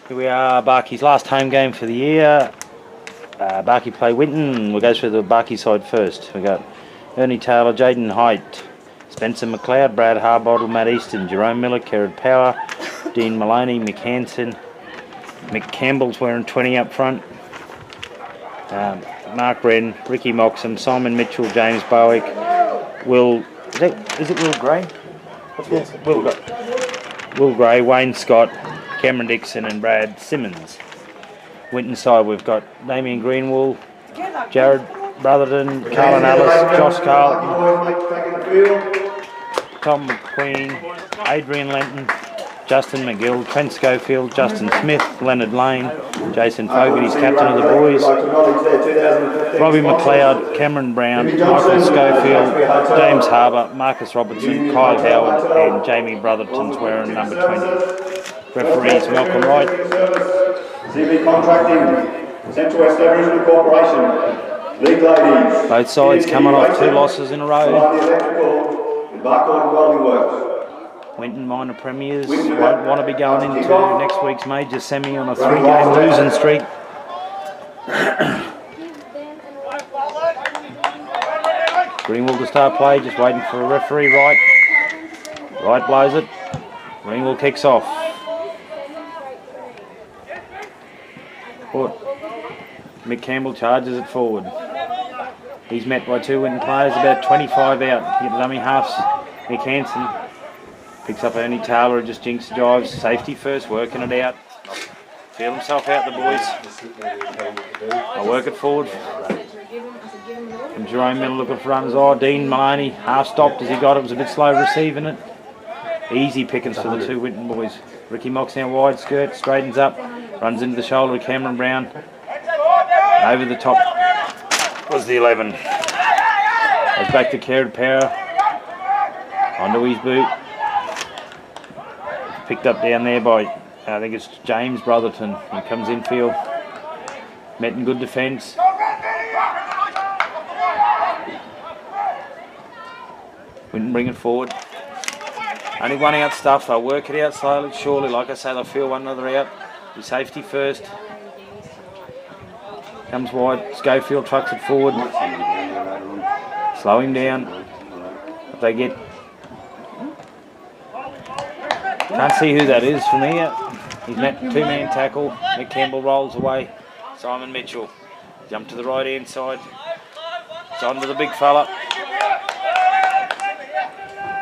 Here we are, Barkey's last home game for the year. Barkey play Winton. We'll go through the Barkey side first. We got Ernie Taylor, Jaden Height, Spencer McLeod, Brad Harbottle, Matt Easton, Jerome Miller, Kerrod Power, Dean Maloney, Mick Hansen, Mick Campbell's wearing 20 up front, Mark Wren, Ricky Moxham, Simon Mitchell, James Bowick, Will, is it Will Gray? What's Will Gray, Wayne Scott, Cameron Dixon and Brad Simmons. Winton side we've got Damien Greenwall, Jared Brotherton, Carlin Ellis, Josh Carlton, Tom McQueen, Adrian Lenton, Justin McGill, Trent Schofield, Justin Smith, Leonard Lane, Jason Fogarty's captain of the boys, Robbie McLeod, Cameron Brown, Michael Schofield, James Harbour, Marcus Robertson, Kyle Howard and Jamie Brotherton's wearing number 20. Referees Malcolm Wright. CB Contracting, Central West Aboriginal Corporation, League Ladies. Both sides coming off 2 losses in a row. Barcaldine Welding Works. Winton minor premiers won't want to be going into next week's major semi on a 3-game losing streak. Greenwall to start play, just waiting for a referee. Wright blows it. Greenwall kicks off. Mick Campbell charges it forward. He's met by 2 Winton players, about 25 out. Get the dummy halves. Mick Hansen picks up Ernie Taylor, who just jinx drives. Safety first, working it out. Feel himself out, the boys. I'll work it forward. And Jerome Miller looking for runs. Oh, Dean Maloney half stopped as he got it. Was a bit slow receiving it. Easy pickings for the 2 Winton boys. Ricky Mox now wide skirt, straightens up, runs into the shoulder of Cameron Brown. Over the top was the 11. Goes back to Kerrod Power. Onto his boot. Picked up down there by, I think it's James Brotherton. He comes infield. Met in good defence. Wouldn't bring it forward. Only 1 out stuff. They'll work it out slowly, surely. Like I say, they'll feel one another out. Do safety first. Comes wide, Schofield trucks it forward. Slow him down. If they get... Can't see who that is from there. He's met 2-man tackle. Mick Campbell rolls away. Simon Mitchell. Jump to the right hand side. It's on to the big fella.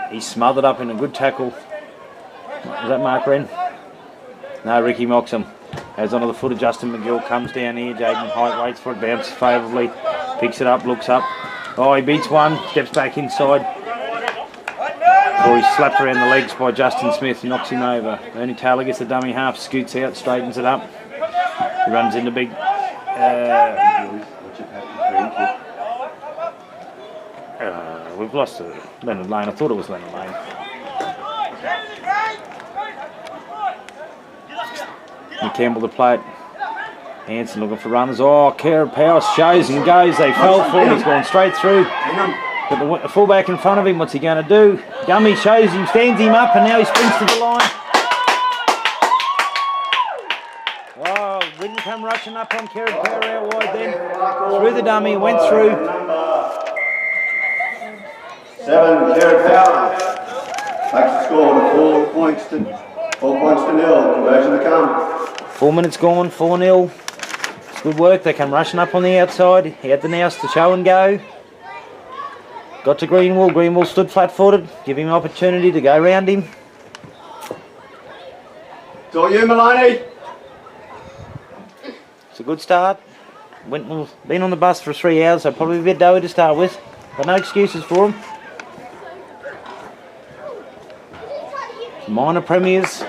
He's smothered up in a good tackle. Is that Mark Wren? No, Ricky Moxham. Goes onto the foot of Justin McGill, comes down here, Jaden Height waits for it, bounces favourably, picks it up, looks up. Oh, he beats one, steps back inside. Or he's slapped around the legs by Justin Smith, knocks him over. Ernie Taylor gets the dummy half, scoots out, straightens it up. He runs into big... we've lost Leonard Lane, I thought it was Leonard Lane. Campbell to play it. Hansen looking for runners. Oh, Kerrod Power shows and goes. They fell for him. He's gone straight through. Got the fullback in front of him. What's he going to do? Gummy shows him, stands him up, and now he sprints to the line. Oh, Winton come rushing up on Kerrod Power out wide then. Through the dummy, went through. 7, Kerrod Power. Back to score, 4 points to 0. Conversion to come. 4 minutes gone, 4-0. It's good work. They come rushing up on the outside. He had the nous to show and go. Got to Greenwall. Greenwall stood flat-footed. Give him an opportunity to go round him. It's all you, Maloney. It's a good start. Winton been on the bus for 3 hours, so probably a bit doughy to start with. But no excuses for him. Minor premiers.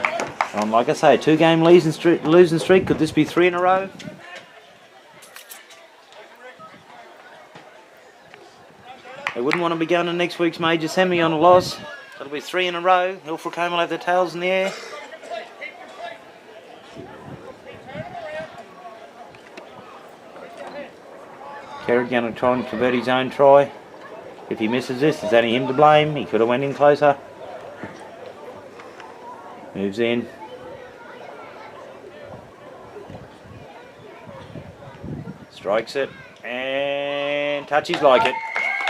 Like I say, 2-game losing streak. Could this be 3 in a row? They wouldn't want to be going to next week's major semi on a loss. That'll be 3 in a row. Ilfracombe will have their tails in the air. Kerrod going to try and convert his own try. If he misses this, it's only him to blame. He could have went in closer. Moves in. Strikes it. And touches like it.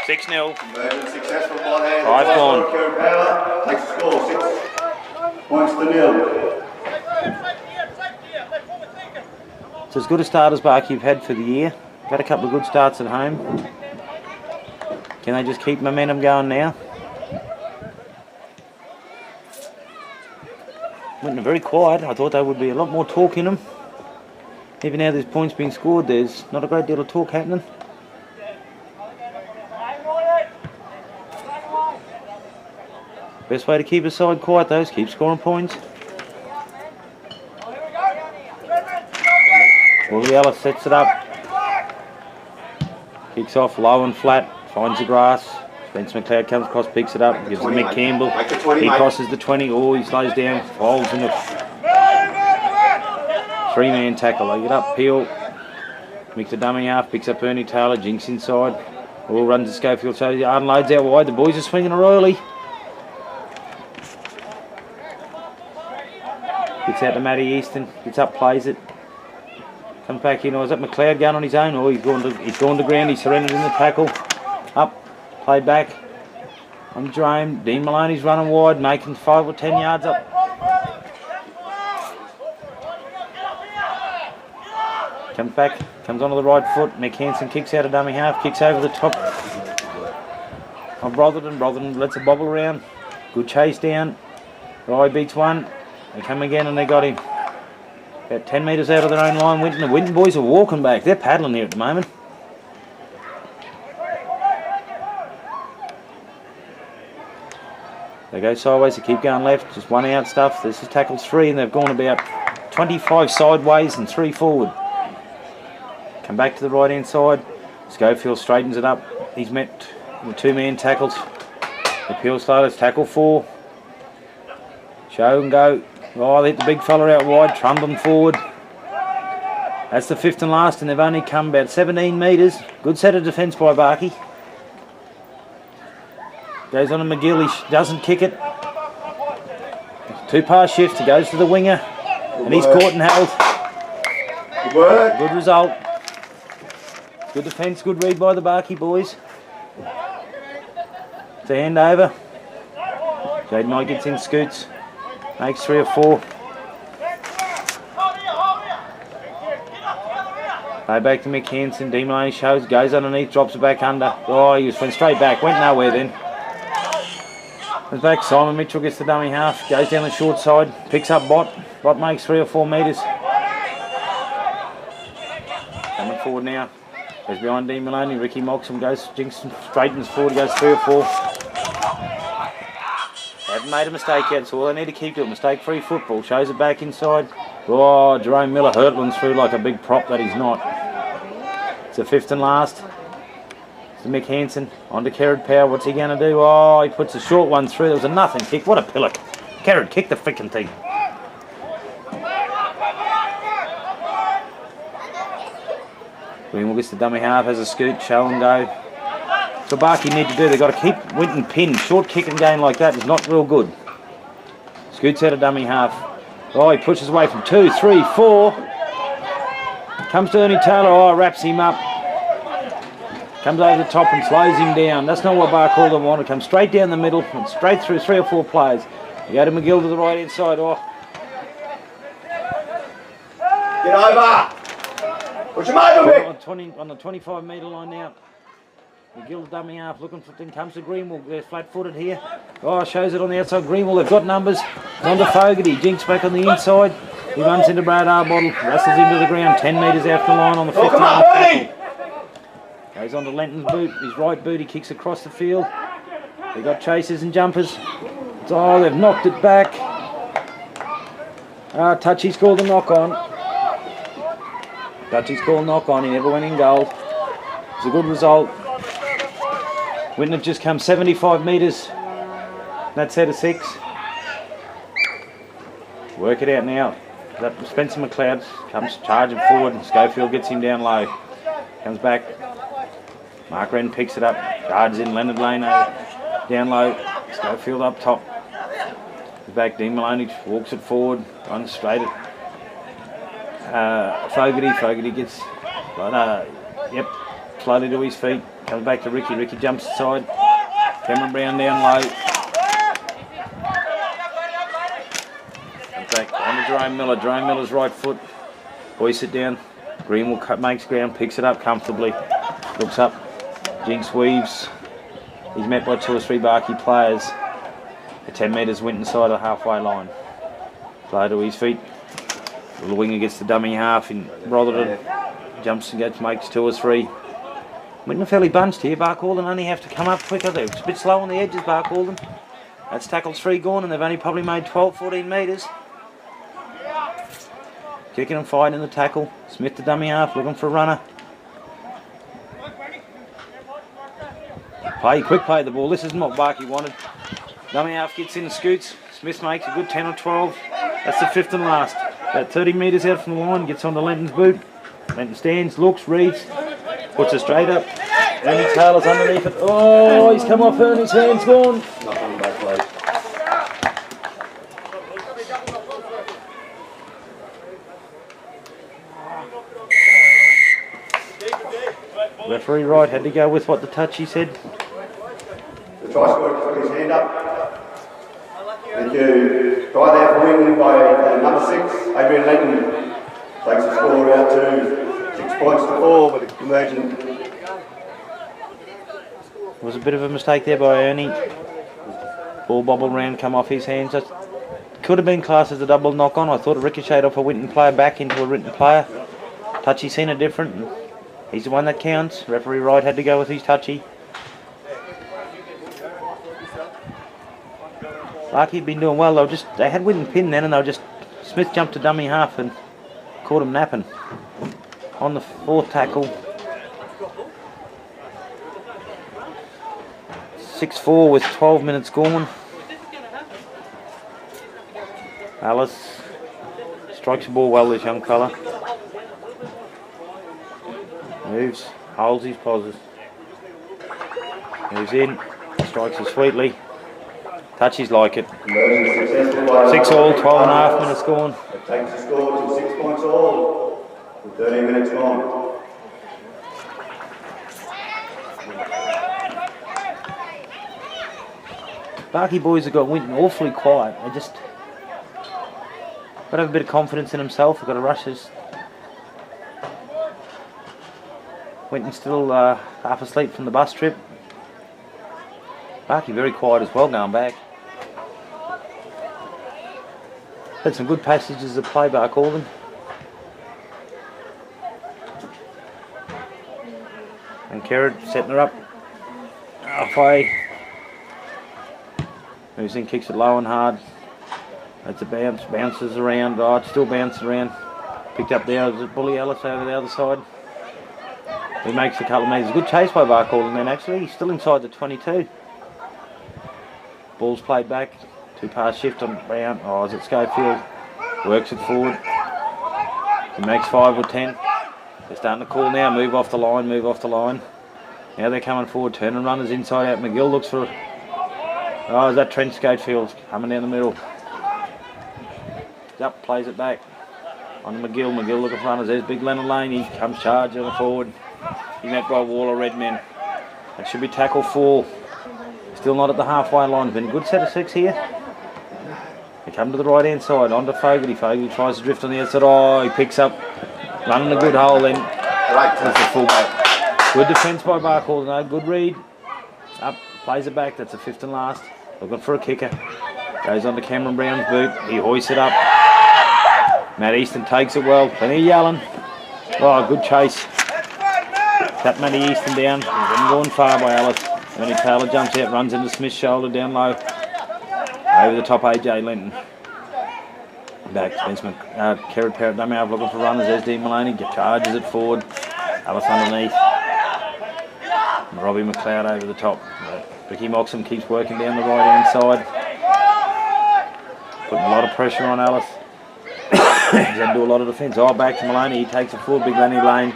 6-0. Conversion successful by hand. 5 gone. Power takes the score 6 points to 0. It's as good a start as Bark you've had for the year. You've had a couple of good starts at home. Can they just keep momentum going now? Winton are very quiet. I thought there would be a lot more talk in them. Even now there's points being scored, there's not a great deal of talk happening. Best way to keep a side quiet though is keep scoring points. Willie Ellis sets it up. Kicks off low and flat, finds the grass. Spencer McLeod comes across, picks it up, gives it to Mick Campbell. He crosses the 20, he slows down, falls in the 3-man tackle. They get up, Peel. Mick the dummy half, picks up Ernie Taylor, Jinx inside. All runs to Schofield, so he unloads out wide. The boys are swinging her early. Gets out to Matty Easton, gets up, plays it. Comes back in, or is that McLeod going on his own? Oh, he's gone to ground, he's surrendered in the tackle. Up, played back. On Jerome, Dean Maloney's running wide, making 5 or 10 yards up. Comes back, comes onto the right foot. Mick Hansen kicks out a dummy half, kicks over the top of Brotherton. Brotherton lets it bobble around. Good chase down. Rye beats one. They come again and they got him. About 10 metres out of their own line, Winton. The Winton boys are walking back. They're paddling here at the moment. They go sideways, they keep going left. Just one out stuff. This is tackle 3 and they've gone about 25 sideways and 3 forward. Come back to the right hand side. Schofield straightens it up. He's met with 2-man tackles. The Peel starters tackle 4. Show and go. Oh, they hit the big fella out wide, trundle them forward. That's the 5th and last, and they've only come about 17 metres. Good set of defence by Barkey. Goes on to McGill, he doesn't kick it. 2-pass shift, he goes to the winger, and he's caught and held. Good work. Good result. Good defence, good read by the Barkey boys. It's a hand over. Jaden Knight gets in, scoots. Makes 3 or 4. Play back to Mick Hansen. Dean Maloney shows, goes underneath, drops it back under. Oh, he went straight back, went nowhere then. Comes back, Simon Mitchell gets the dummy half, goes down the short side, picks up Bott. Bott makes 3 or 4 metres. Coming forward now. Goes behind Dean Maloney. Ricky Moxham goes, Jinx straightens forward, he goes 3 or 4. Haven't made a mistake yet, so all they need to keep doing. Mistake-free football. Shows it back inside. Oh, Jerome Miller hurtling through like a big prop that he's not. It's the 5th and last. It's Mick Hansen. On to Kerrod Power. What's he going to do? Oh, he puts a short one through. There was a nothing kick. What a pillock. Kerrod, kick the frickin' thing. Greenwell gets the dummy half, has a scoot, show and go. So Barkey need to do, they've got to keep Winton pinned. Short kicking game like that is not real good. Scoots out a dummy half. Oh, he pushes away from 2, 3, 4. Comes to Ernie Taylor, oh, wraps him up. Comes over the top and slows him down. That's not what Barcaldine wanted. Comes straight down the middle and straight through 3 or 4 players. You go to McGill to the right hand side. Oh. Get over! Push him over, Mick! On the 25 metre line now. McGill dummy half looking for thing, comes to Greenwell, they're flat footed here. Oh, shows it on the outside. Greenwell, they've got numbers. On to Fogarty, Jinx back on the inside. He runs into Brad Arbottle, wrestles into the ground, 10 metres out the line on the 5th tackle. Goes on to Lenton's boot, his right boot, he kicks across the field. They've got chasers and jumpers. Oh, they've knocked it back. Touchy's called a knock on. Touchy's called knock on, he never went in goal. It's a good result. Winton have just come 75 metres. That set of 6. Work it out now. That Spencer McLeod comes charging forward. Schofield gets him down low. Comes back. Mark Wren picks it up. Charges in Leonard Lano. Down low. Schofield up top. Back. Dean Maloney walks it forward. Runs straight at Fogarty. Fogarty gets Yep. Slowly to his feet. Comes back to Ricky. Ricky jumps aside. Cameron Brown down low. Comes back on to Jerome Miller. Jerome Miller's right foot. Hoists it down. Greenwell makes ground, picks it up comfortably. Looks up. Jinx weaves. He's met by 2 or 3 Barky players. At 10 metres Winton side of the halfway line. Slow to his feet. The winger gets the dummy half in Rotherham. Jumps and makes 2 or 3. Winton fairly bunched here. Barcaldine only have to come up quicker. They're a bit slow on the edges, Barcaldine. That's tackles 3 gone and they've only probably made 12, 14 metres. Kicking and fighting in the tackle. Smith the dummy half, looking for a runner. Quick play of the ball. This isn't what Barky wanted. Dummy half gets in and scoots. Smith makes a good 10 or 12. That's the 5th and last. About 30 metres out from the line, gets onto Lenton's boot. Lenton stands, looks, reads, puts it straight up. Ernie Taylor's underneath it. Oh, he's come off Ernie's hands, gone. Nothing back play. Referee Wright had to go with what the touchy said. The try scorer put his hand up. Thank you. Try there for Winton by number 6, Adrian Lenton. Takes the score out to 6 points to 4 with a conversion. It was a bit of a mistake there by Ernie. Ball bobbled round, come off his hands. It could have been classed as a double knock on. I thought it ricocheted off a Winton player back into a Winton player. Touchy seen it different. He's the one that counts. Referee Wright had to go with his touchy. Larky had been doing well. They had Winton pinned then, and they were just Smith jumped to dummy half and caught him napping on the 4th tackle. 6-4 with 12 minutes gone. Alice strikes the ball well, this young fella. Moves, holds his pauses. Moves in, strikes it sweetly. Touches like it. 6 all, 12 and a half minutes gone. It takes the score to 6 points all, with 13 minutes gone. Barky boys have got Winton awfully quiet. They just got to have a bit of confidence in himself. They've got to rush his. Winton's still half asleep from the bus trip. Barky very quiet as well going back. Had some good passages of play, Barcaldine. And Kerrod setting her up. Halfway. Moves in, kicks it low and hard. That's a bounce, bounces around. Oh, it's still bouncing around. Picked up there, there's Bully Ellis over the other side. He makes a couple of metres. Good chase by Barcaldine then actually. He's still inside the 22. Ball's played back. 2-pass shift on Brown. Oh, is it Schofield? Works it forward. He makes 5 or 10. They're starting to call now. Move off the line, move off the line. Now they're coming forward. Turning runners inside out. McGill looks for... Oh, is that Trent Schofield coming down the middle? Up, plays it back. On to McGill. McGill looking for runners. There's big Leonard Lane. He comes charging forward. He's met by Waller Redmen. That should be tackle 4. Still not at the halfway line. Been a good set of 6 here. They come to the right hand side. On to Fogarty. Fogarty tries to drift on the outside. Oh, he picks up. Running a good hole then. That's the fullback. Good defence by Barcaldine. No, good read. Up. Plays it back. That's the 5th and last. Looking for a kicker. Goes on to Cameron Brown's boot. He hoists it up. Matt Easton takes it well. Plenty of yelling. Oh, good chase. Tap Matty Easton down. He hasn't gone far by Alice. Ernie Taylor jumps out, runs into Smith's shoulder down low. Over the top, AJ Lenton. Back, Spence Kerrod Parrott dummy half looking for runners. There's Dean Maloney, charges it forward. Alice underneath. And Robbie McLeod over the top. Ricky Moxham keeps working down the right hand side. Putting a lot of pressure on Alice. He's had to do a lot of defence. Oh, back to Maloney. He takes it forward. Big Lenny Lane.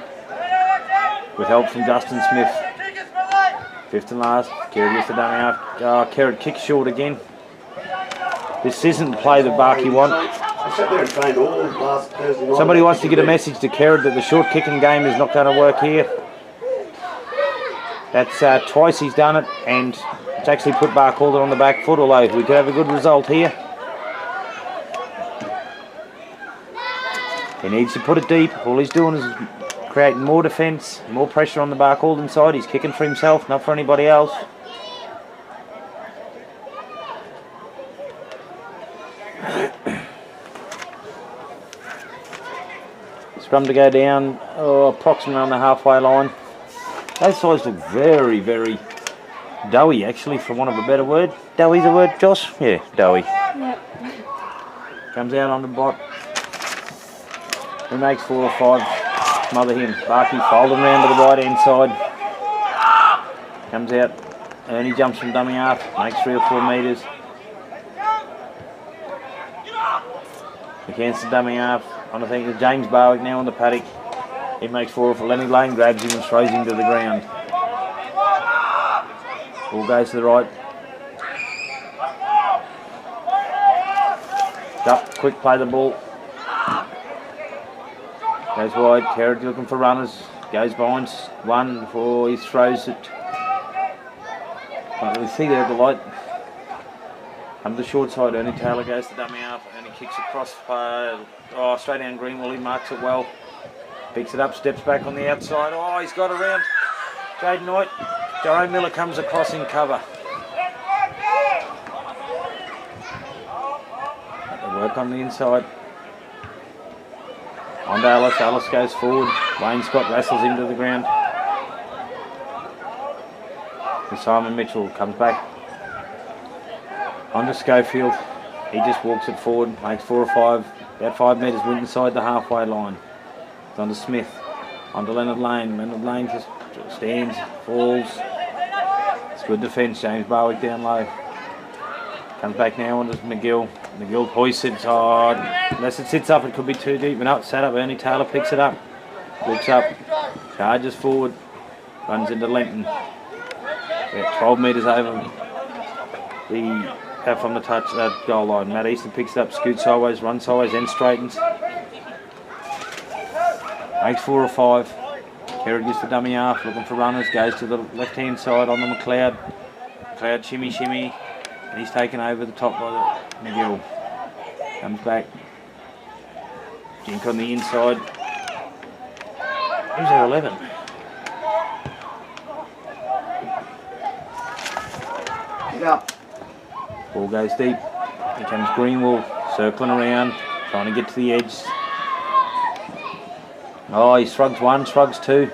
With help from Dustin Smith. 5th and last. Kerrod gets the dummy half. Oh, Kerrod kicks short again. This isn't the play that Barky want. Somebody wants to get a message to Kerrod that the short kicking game is not going to work here. That's twice he's done it, and it's actually put Barcaldine on the back foot, although we could have a good result here. He needs to put it deep. All he's doing is creating more defence, more pressure on the Barcaldine side. He's kicking for himself, not for anybody else. Scrum to go down, approximately on the halfway line. Those sides look very, very doughy, actually, for want of a better word. Doughy's a word, Josh? Yeah, doughy. Yep. Comes out on the bot. He makes 4 or 5. Smother him. Barky folding round to the right hand side. Comes out. Ernie jumps from dummy half. Makes 3 or 4 metres. Against the dummy half. I think it's James Barwick now on the paddock. He makes 4 or 4. Lenny Lane grabs him and throws him to the ground. Ball goes to the right. Up, quick play the ball. Goes wide, Kerridge looking for runners. Goes behind one before he throws it. Can't really see there at the light. Come to the short side, Ernie Taylor goes to dummy half and he kicks across straight down Greenwell. He marks it well. Picks it up, steps back on the outside. Oh, he's got around Jaden Knight. Jerome Miller comes across in cover. They work on the inside. On to Alice. Alice goes forward. Wayne Scott wrestles him to the ground. And Simon Mitchell comes back. On to Schofield. He just walks it forward. Makes 4 or 5. About 5 metres went inside the halfway line. It's on to Smith. On to Leonard Lane. Leonard Lane just stands, falls. It's good defence. James Barwick down low. Comes back now on to McGill. McGill hoists it. Oh, unless it sits up, it could be too deep. But no, it's sat up. Ernie Taylor picks it up. Looks up. Charges forward. Runs into Lenton. About 12 metres over from the touch goal line. Matt Easton picks it up, scoots sideways, runs sideways, then straightens. Makes 4 or 5. Kerry gets the dummy half, looking for runners, goes to the left hand side on the McLeod. McLeod shimmy, and he's taken over the top by the McGill. Comes back. Jink on the inside. Who's our 11? Get up. Ball goes deep. Here comes Greenwell, circling around, trying to get to the edge. Oh, he shrugs 1, shrugs 2.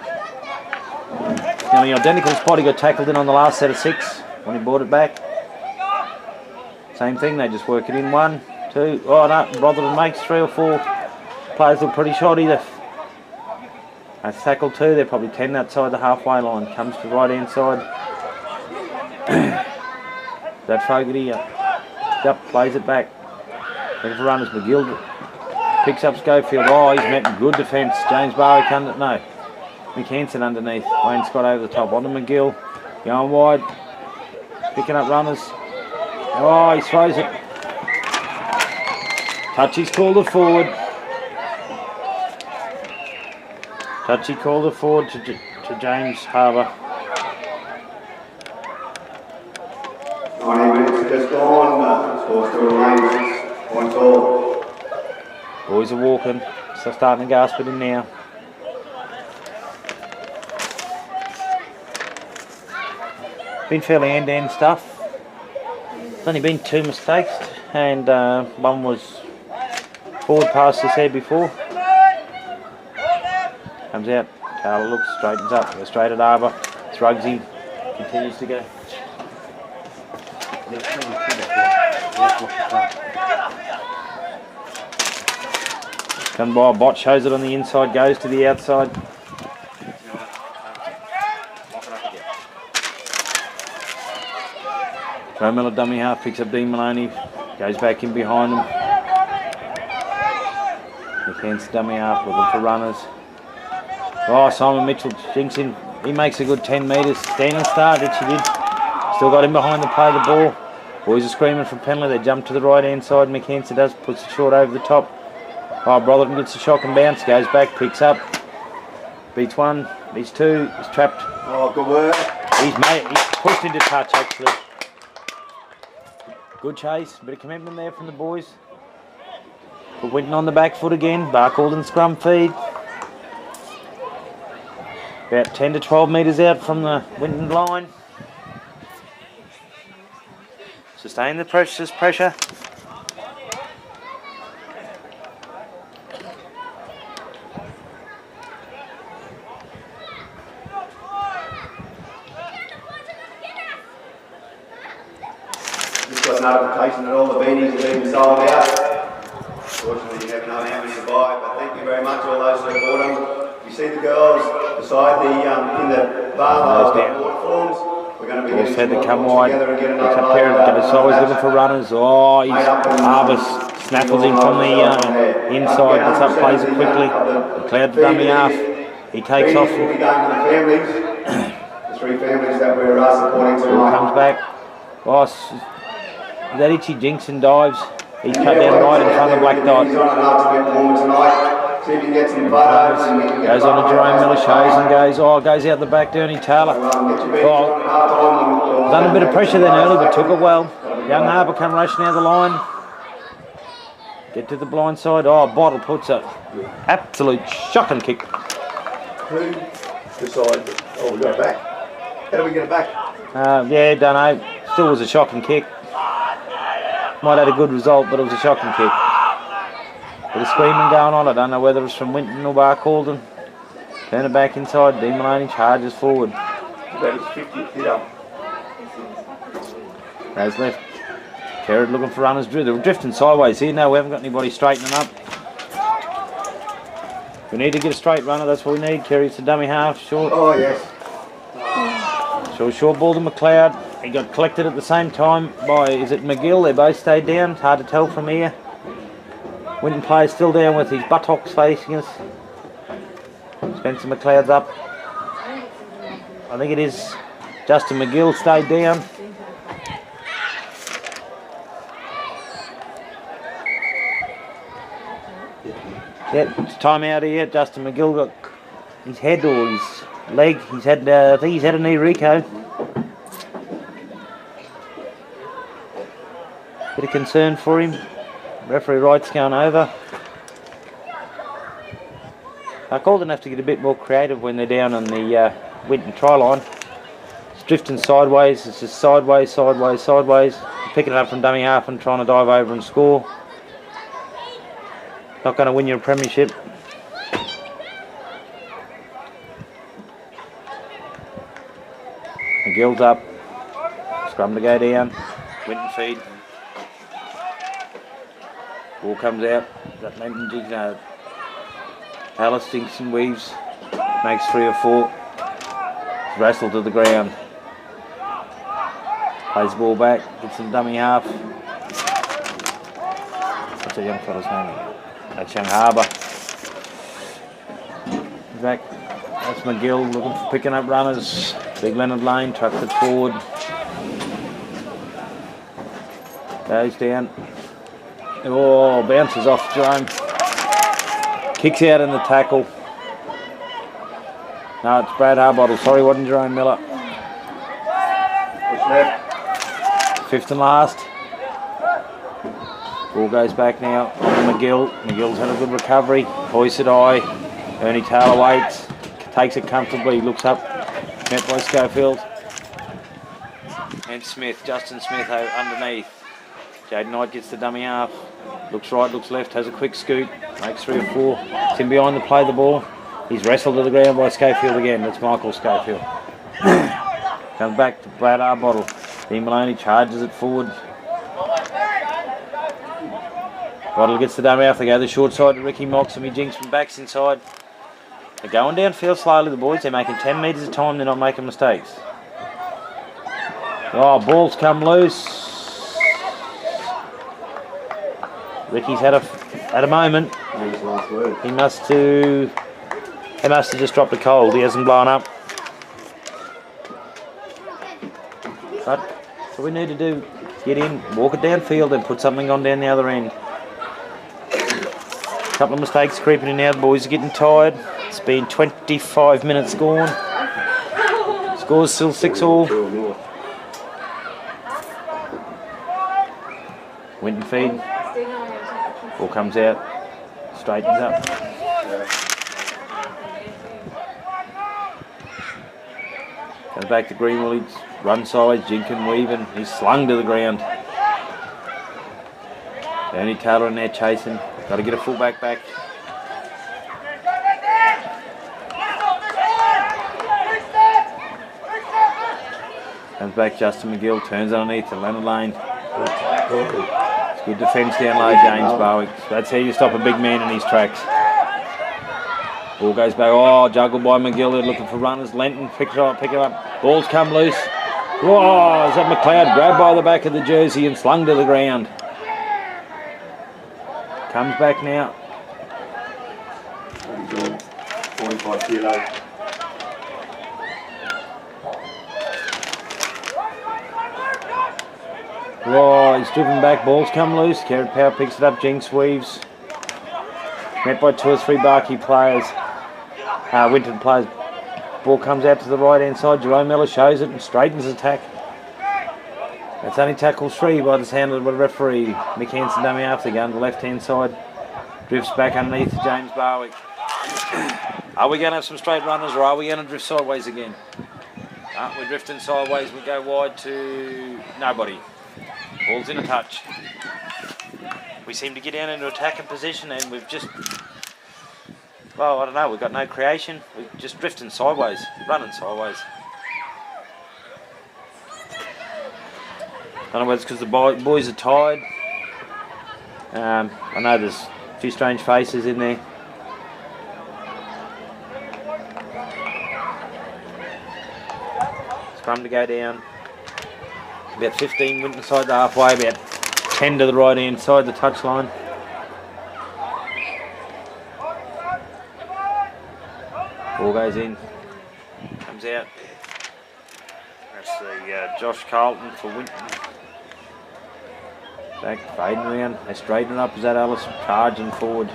Nearly identical spot. He got tackled in on the last set of 6 when he brought it back. Same thing, they just work it in 1, 2. Oh no, Rotherham makes 3 or 4. Players look pretty shoddy. They've tackled 2, they're probably 10 outside the halfway line. Comes to the right hand side. That Fogarty up, plays it back. Looking for runners. McGill picks up Schofield. Oh, he's met good defence. James Barwick under. No, McHanson underneath. Wayne Scott over the top. On to McGill. Going wide. Picking up runners. Oh, he throws it. Touchy's called it forward. Touchy called it forward to James Harbour. 90 minutes just gone. Score still remains 6 points all. Boys are walking, so starting to gasp at him now. Been fairly end-to-end stuff. There's only been 2 mistakes, and one was forward pass as said before. Comes out, Taylor looks, straightens up, goes straight at Arbour, thrugs him, continues to go. Come by, Bot shows it on the inside, goes to the outside. Joe Miller dummy half, picks up Dean Maloney, goes back in behind him. Against dummy half, looking for runners. Oh, Simon Mitchell jinks in. He makes a good 10 metres. Standing start, which he did. Still got him behind to play the ball. Boys are screaming for penalty. They jump to the right hand side. McHenson does, puts it short over the top. Oh, Brotherton gets a shock and bounce, goes back, picks up. Beats 1, beats 2, is trapped. Oh, good work. He's pushed into touch actually. Good chase, bit of commitment there from the boys. Put Winton on the back foot again. Barcaldine scrum feed. About 10 to 12 metres out from the Winton line. Sustain the pressure. Just got notification that all the beanies have been sold out. Unfortunately, you never know how many to buy, but thank you very much, all those who bought them. You see the girls beside the in the bar, those bought forms. We're going to be Had to come wide. Looks up there, always looking for runners. Oh, he's Harvest snaffles him from the inside. Gets up, plays it quickly. McLeod to dummy half. He takes off. We'll be going to the families, the three families that we're supporting tonight. Comes back. Oh, that itchy jinks and dives. He's cut down right in front of Black Dot. He's on enough to get warm tonight. See if he can get some photos. Goes on to Jerome Miller, shows and goes out the back, Dernie Taylor. Done a bit of pressure then early, but took it well. Young Harbour come rushing out of the line. Get to the blind side. Oh, Bottle puts a absolute shocking kick. Who decided? Oh, we got it back. How do we get it back? Yeah, don't know. Still was a shocking kick. Might have had a good result, but it was a shocking kick. Bit of screaming going on. I don't know whether it's from Winton or Barcaldine. Turn it back inside. Dean Maloney charges forward. That was 50th hit up. Goes left. Kerrod looking for runners. They were drifting sideways here. No, we haven't got anybody straightening up. We need to get a straight runner. That's what we need. Kerry's the dummy half. Short. Oh, yes. So short ball to McLeod. He got collected at the same time by, is it McGill? They both stayed down. It's hard to tell from here. Winton plays still down with his buttocks facing us. Spencer McLeod's up. I think it is Justin McGill stayed down. Yeah, it's time out here. Justin McGill got his head or his leg. He's had, I think he's had a knee Rico. Bit of concern for him. Referee Wright's going over. Barcaldine have to get a bit more creative when they're down on the Winton try line. It's drifting sideways. It's just sideways. Picking it up from dummy half and trying to dive over and score. Not going to win you a premiership. McGill's up. Scrum to go down. Winton feed. Ball comes out. That Linton Alice dinks and weaves. Makes 3 or 4. Wrestled to the ground. Plays the ball back. Gets some dummy half. What's that young fella's name? That's Young Harbour. Back. That's McGill looking for picking up runners. Big Leonard Lane trucks it forward. Goes down. Oh, bounces off Jerome. Kicks out in the tackle. No, it's Brad Harbottle. Sorry, wasn't Jerome Miller. Fifth and last. Ball goes back now on McGill. McGill's had a good recovery. Hoists it high. Ernie Taylor waits. Takes it comfortably. Looks up. Met by Schofield. And Smith. Justin Smith underneath. Jaden Knight gets the dummy half. Looks right, looks left. Has a quick scoot. Makes 3 or 4. It's in behind to play the ball. He's wrestled to the ground by Schofield again. That's Michael Schofield. Comes back to Brad Arbottle. Dean Maloney charges it forward. Bottle gets the dummy half. They go the short side to Ricky Mox and he jinks from backs inside. They're going downfield slowly, the boys. They're making 10 metres of time. They're not making mistakes. Oh, balls come loose. Ricky's had a moment. He must have just dropped a cold. He hasn't blown up. But what we need to do, get in, walk it downfield and put something on down the other end. A couple of mistakes creeping in now. The boys are getting tired. It's been 25 minutes gone. Score's still 6-all. Winton feed. Ball comes out. Straightens up. Goes back to Greenwell. He's run sideways, jinking, weaving. He's slung to the ground. Ernie Taylor in there chasing. Got to get a fullback back. Comes back Justin McGill, turns underneath to Leonard Lane. It's good defence down low, James Barwick. That's how you stop a big man in his tracks. Ball goes back. Oh, juggled by McGill. They're looking for runners. Lenton pick it up. Ball's come loose. Oh, is that McLeod grabbed by the back of the jersey and slung to the ground. Comes back now. 45 kilos. Oh, he's driven back. Ball's come loose. Carrot Power picks it up. Jinx weaves. Met by 2 or 3 Barkey players. Winton players. Ball comes out to the right hand side. Jerome Miller shows it and straightens the attack. That's only tackle 3 by the sound of the referee. Mick Hansen dummy after the gun to the left hand side. Drifts back underneath to James Barwick. Are we going to have some straight runners or are we going to drift sideways again? We're drifting sideways. We go wide to nobody. Ball's in a touch. We seem to get down into attacking position and we've just, well, I don't know, we've got no creation. We're just drifting sideways, running sideways. I don't know whether it's because the boys are tired. I know there's a few strange faces in there. Scrum to go down. About 15 went inside the halfway, about 10 to the right hand side, the touchline. Ball goes in, comes out. That's the Josh Carlton for Winton. Back, fading around. They straighten it up as that Allison charging forward.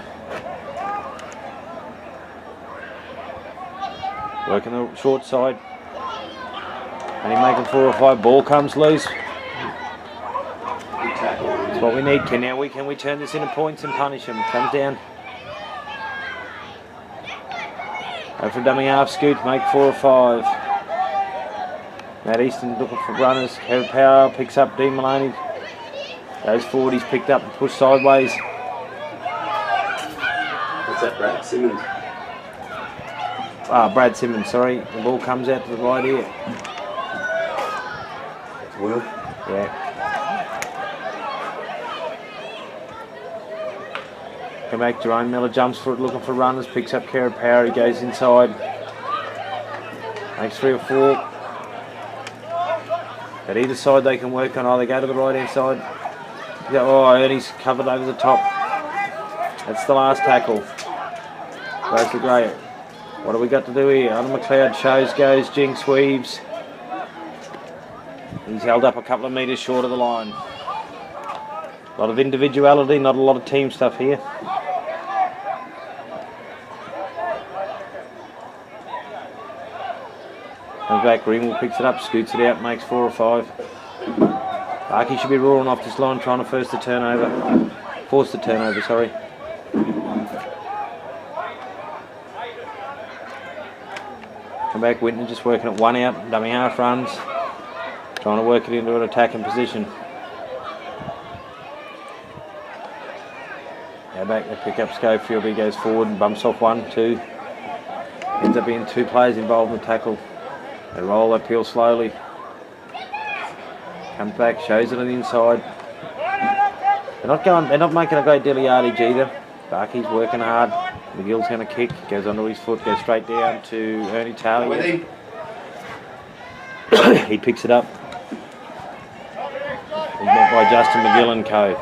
Working the short side. And he's making 4 or 5. Ball comes loose. That's what we need. Can we turn this into points and punish him? Comes down. Go for a dummy half scoot. Make 4 or 5. Matt Easton looking for runners. Kevin Power picks up Dean Maloney. Goes forward. He's picked up and pushed sideways. What's that, Brad Simmons? Brad Simmons, sorry. The ball comes out to the right here. Will? Yeah. Come back, Jerome Miller jumps for it, looking for runners, picks up Carrot Power, he goes inside. Makes 3 or 4. At either side they can work on, either go to the right hand side. Yeah, oh, Ernie's covered over the top. That's the last tackle. Goes to Gray. What do we got to do here? Adam McLeod shows, goes, Jinx weaves. He's held up a couple of metres short of the line. A lot of individuality, not a lot of team stuff here. Comes back, Greenwell picks it up, scoots it out, makes 4 or 5. Barkey should be roaring off this line, trying to force the turnover, sorry. Come back, Winton just working at 1 out, dummy half runs. Trying to work it into an attacking position. Now back, they pick up Schofield, he goes forward and bumps off 1, 2. Ends up being 2 players involved in the tackle. They roll, they peel slowly. Comes back, shows it on the inside. They're not making a great deal of yardage either. Barkey's working hard. McGill's going to kick, goes onto his foot, goes straight down to Ernie Taylor. He picks it up. He's met by Justin McGill and co.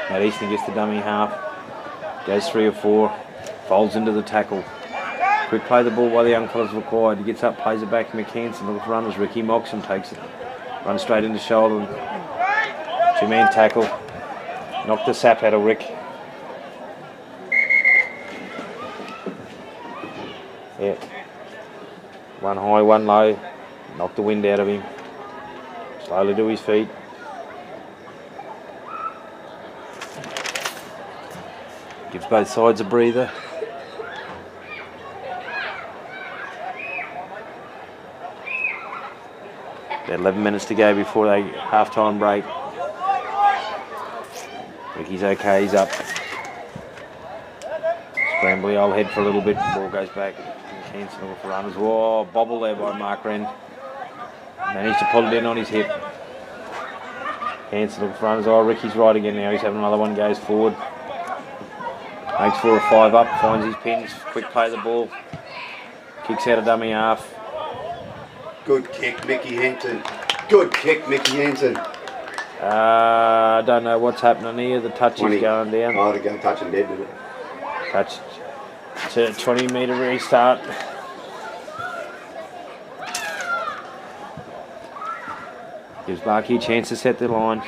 Matt Easton gets the dummy half. Goes 3 or 4. Folds into the tackle. Quick play the ball while the young fella's required. He gets up, plays it back to McHanson. Looking for runners. Ricky Moxham takes it. Runs straight into shoulder. 2-man tackle. Knocked the sap out of Rick. Yeah. One high, one low. Knocked the wind out of him. Slowly to his feet. Gives both sides a breather. About 11 minutes to go before they half-time break. Ricky's okay, he's up. Scrambly old head for a little bit, ball goes back. Hanson looking for runners. Whoa, bobble there by Mark Wren. Managed to pull it in on his hip. Hanson looking for runners. Oh, Ricky's right again now, he's having another one, goes forward. Makes 4 or 5 up, finds his pins, quick play the ball. Kicks out a dummy half. Good kick, Mickey Henson. Good kick, Mickey Henson. I don't know what's happening here. The touch is going down. Oh, they're going touching dead, did it? Touch to 20-metre restart. Gives Barkey a chance to set the line.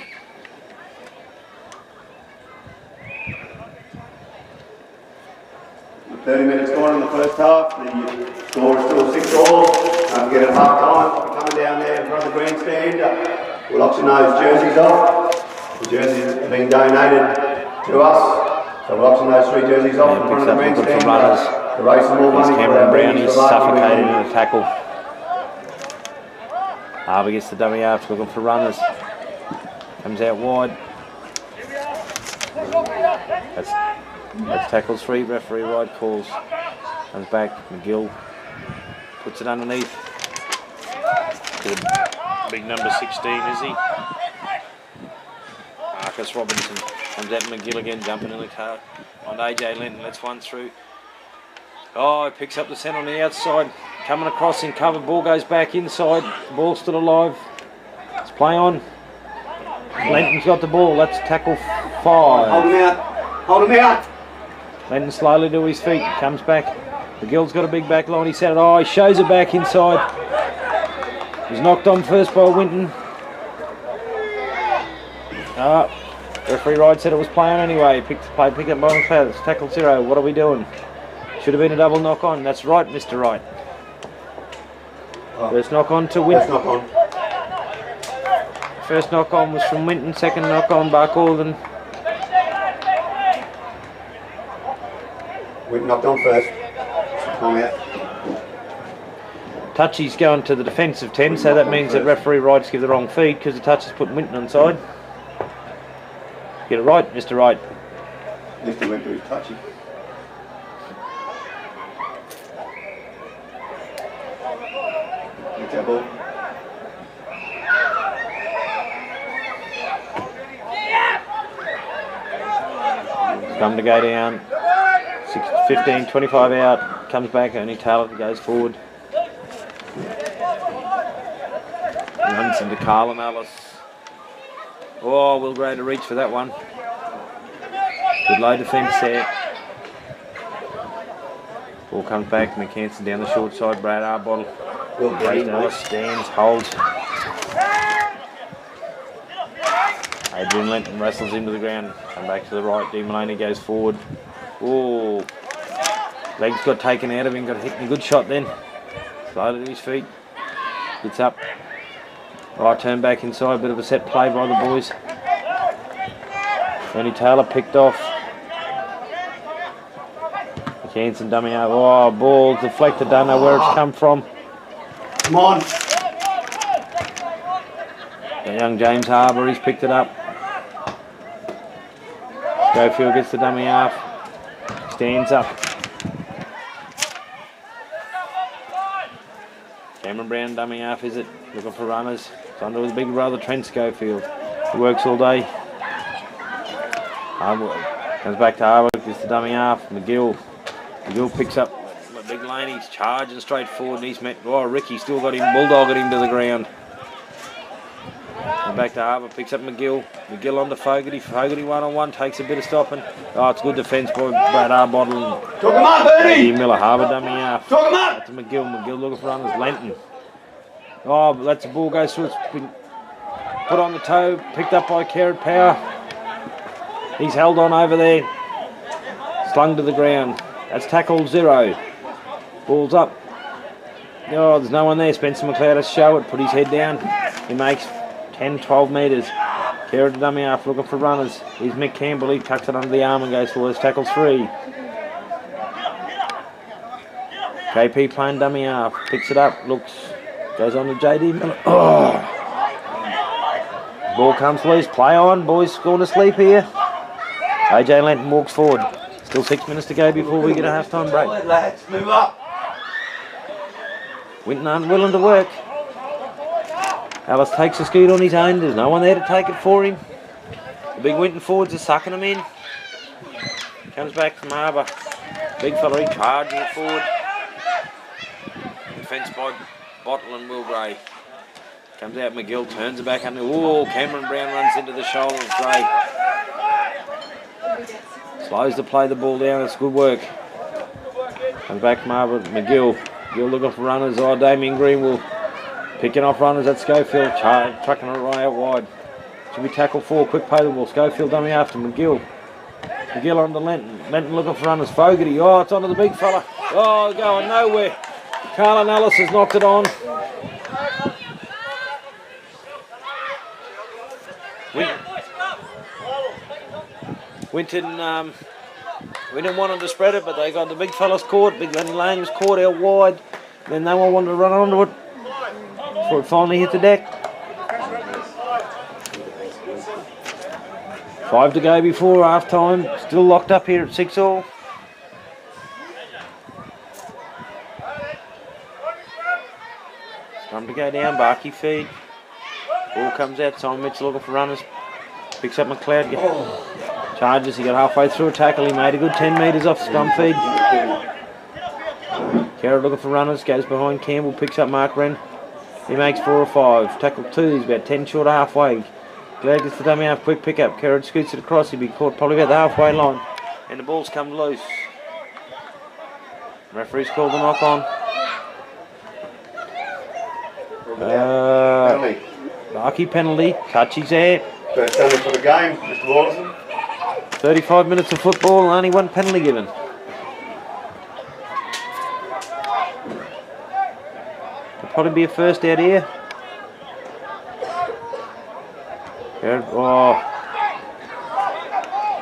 With 30 minutes gone in the first half. The score is still 6-all. Get it half time. Coming down there in front of the grandstand. We'll auction those jerseys off. The jerseys have been donated to us. So we'll auction those 3 jerseys off in front of the grandstand. To raise some more money. Cameron Brown is suffocated in the tackle. Harbour gets the dummy half, looking for runners. Comes out wide. That's tackle 3, referee right calls. Comes back, McGill puts it underneath. Big number 16, is he? Marcus Robinson comes out, McGill again, jumping in the car. On AJ Linton, lets one through. Oh, he picks up the centre on the outside. Coming across in cover, ball goes back inside. The ball's still alive. It's play on. Linton's got the ball, that's tackle 5. Hold him out. Hold him out. Linton slowly to his feet, comes back. McGill's got a big back line, he said it. Oh, he shows it back inside. He's knocked on first by Winton. Referee Wright said it was play on anyway. Picked up by the player. It's tackle 0. What are we doing? Should have been a double knock on. That's right, Mr. Wright. First knock on to Winton. First knock on was from Winton. Second knock on Barcaldine. Winton knocked on first. Come out. Touchy's going to the defensive 10, so that means that referee Wright's give the wrong feed because the touch is putting Winton inside. Get it right, Mr. Wright. At least he went to his touchy. Get that ball. Come to go down. 15, 25 out. Comes back, only Taylor goes forward. Runs into Carlin Ellis. Oh, Will Gray to reach for that one. Good low defence there. Ball comes back, McHanson down the short side, Brad Arbottle. Will Gray Ellis stands, holds. Adrian Linton wrestles into the ground. Come back to the right, D. Maloney goes forward. Oh, legs got taken out of him, got hit in a good shot then. Slowly to his feet. Gets up. Right, turn back inside, bit of a set play by the boys. Tony Taylor picked off. McHanson dummy out. Oh, ball deflected, don't know where it's come from. Come on. The young James Harbour, he's picked it up. Schofield gets the dummy half. Stands up. Cameron Brown dummy half, is it? Looking for runners. It's under his big brother Trent Schofield. He works all day. Harbour comes back to Harbour, gets the dummy half. McGill picks up the big lane. He's charging straight forward. And he's met. Oh, Ricky still got him, bulldogging him to the ground. And back to Harbour, picks up McGill. McGill on to Fogarty. Fogarty 1-on-1, takes a bit of stopping. Oh, it's good defence by Brad Arbottle. Talk him up, Bernie! Miller, Harbour dummy half. Talk him up! Back to McGill. McGill looking for runners. Linton. Oh, but that's the ball goes through. It's been put on the toe, picked up by Carrot Power. He's held on over there. Slung to the ground. That's tackle 0. Ball's up. Oh, there's no one there. Spencer McLeod has to show it. Put his head down. He makes 10, 12 metres. Care to dummy half looking for runners. Here's Mick Campbell. He tucks it under the arm and goes towards tackle 3. KP playing dummy half. Picks it up. Looks. Goes on to JD Miller. Oh. Ball comes loose. Play on. Boys going to sleep here. AJ Lenton walks forward. Still 6 minutes to go before we get a half-time break. Lads, move up. Winton unwilling to work. Alice takes a scoot on his own. There's no one there to take it for him. The big Winton forwards are sucking him in. Comes back from Harbour. Big fella, he charges it forward. Defence by Bottle and Will Gray. Comes out McGill, turns it back under. Oh, Cameron Brown runs into the shoulder of Gray. Slows to play the ball down. It's good work. Comes back from Harbour. McGill. McGill looking for runners. Oh, Damien Green will picking off runners at Schofield. Trucking it right out wide. Should be tackle 4. Quick play the ball. Schofield dummy after McGill. McGill on to Lenton. Lenton looking for runners. Fogarty. Oh, it's onto the big fella. Oh, going nowhere. Carlin Ellis has knocked it on. Winton wanted to spread it, but they got the big fellas caught. Big Lenny Lane was caught out wide. Then no one wanted to run onto it before it finally hit the deck. 5 to go before half time. Still locked up here at 6-all. Time to go down. Barkey feed. Ball comes out. Simon Mitchell looking for runners. Picks up McLeod. Charges. He got halfway through a tackle. He made a good 10 metres off scrum feed. Carrot looking for runners. Goes behind Campbell. Picks up Mark Wren. He makes 4 or 5. Tackle 2. He's about 10 short of halfway. Glad gets the dummy half. Quick pick up. Carrot scoots it across. He'll be caught probably about the halfway line. And the ball's come loose. Referee's called the knock on. Barkey penalty. Cutchy's there. First penalty for the game, Mr. Wallerson. 35 minutes of football and only 1 penalty given. There'll probably be a first out here. Oh.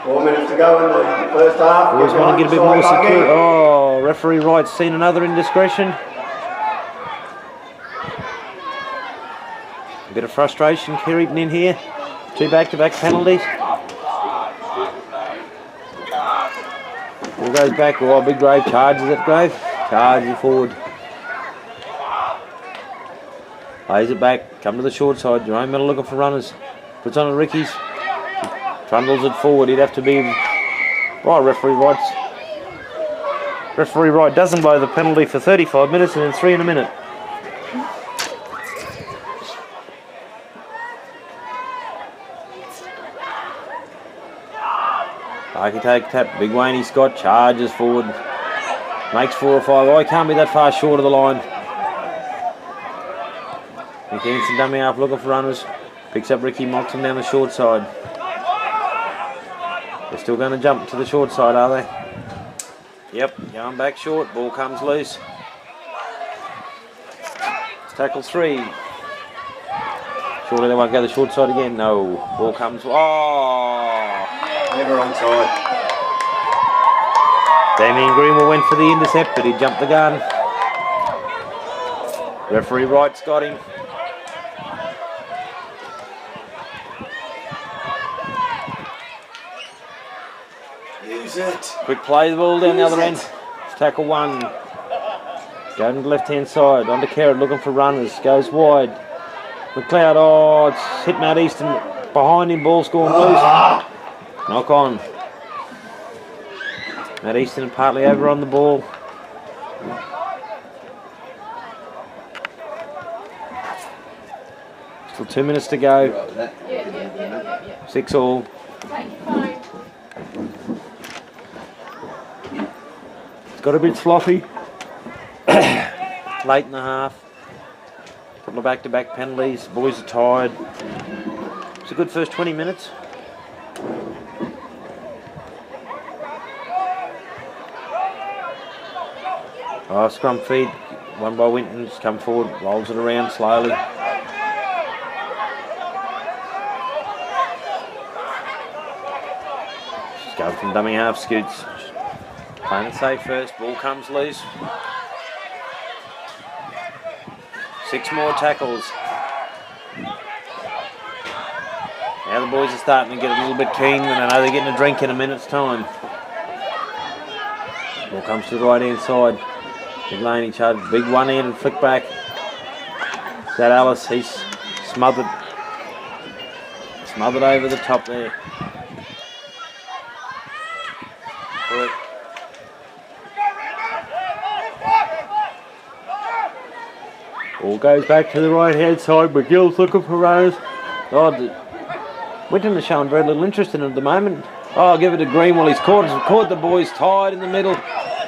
4 minutes to go in the first half. Always want to get a bit more secure. Oh, referee Wright's seen another indiscretion. A bit of frustration creeping in here. 2 back-to-back penalties. Ball goes back. Oh, Big Grave charges at Grave. Charges forward. Lays it back. Come to the short side. Jerome Miller looking for runners. Puts on a Ricky's. Trundles it forward. He'd have to be... Oh, referee Wright doesn't blow the penalty for 35 minutes and then 3 in a minute. Take tap. Big Wayne Scott charges forward. Makes 4 or 5. Oh, he can't be that far short of the line. McKenson dummy half looking for runners. Picks up Ricky, mocks him down the short side. They're still going to jump to the short side, are they? Yep, going back short. Ball comes loose. Tackle 3. Surely they won't go the short side again. No. Ball comes. Oh! Never onside. Damien Greenwell went for the intercept, but he jumped the gun. Referee Wright's got him. Use it. Quick play the ball down the other end. It's tackle 1. Going to the left-hand side. Under Carrot looking for runners. Goes wide. McLeod, oh, it's hit Matt Easton behind him. Ball's going loose. Knock on. Matt Easton partly over on the ball. Still 2 minutes to go. 6-all. It's got a bit sloppy. Late in the half. Couple of back-to-back penalties. Boys are tired. It's a good first 20 minutes. Oh, scrum feed. One by Winton, just come forward, rolls it around slowly. Just going from dummy half, Scoots. Playing it safe first, ball comes loose. 6 more tackles. Now the boys are starting to get a little bit keen when they know they're getting a drink in a minute's time. Ball comes to the right hand side. Big Laney charge, big one-handed flick back. That Alice, he's smothered over the top there. Work. Ball goes back to the right hand side. McGill's looking for runners. Winton is showing very little interest in it at the moment. Oh, I'll give it to Green while he's caught the boys tied in the middle.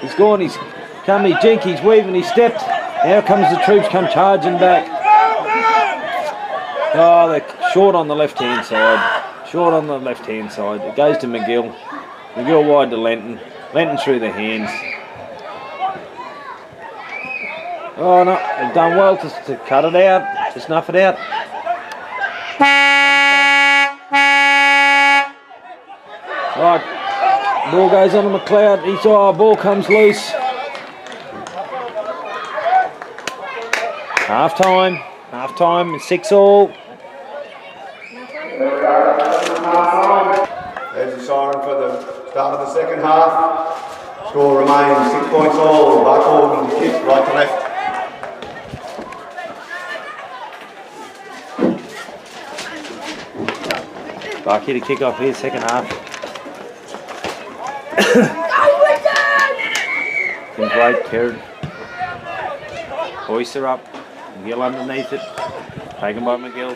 He's gone, he's come, he's jinked, he's weaving, he's stepped. Now comes the troops, come charging back. Oh, they're short on the left hand side. Short on the left hand side. It goes to McGill. McGill wide to Lenton. Lenton through the hands. Oh no, they've done well to cut it out, to snuff it out. Right, ball goes on to McLeod. Ball comes loose. Half time, 6-all. There's a siren for the start of the second half. Score remains 6 points all. Barcaldine kick right to left. Barky to kick off here, second half. Great, Kieran. Hoist her up. McGill underneath it. Taken by McGill.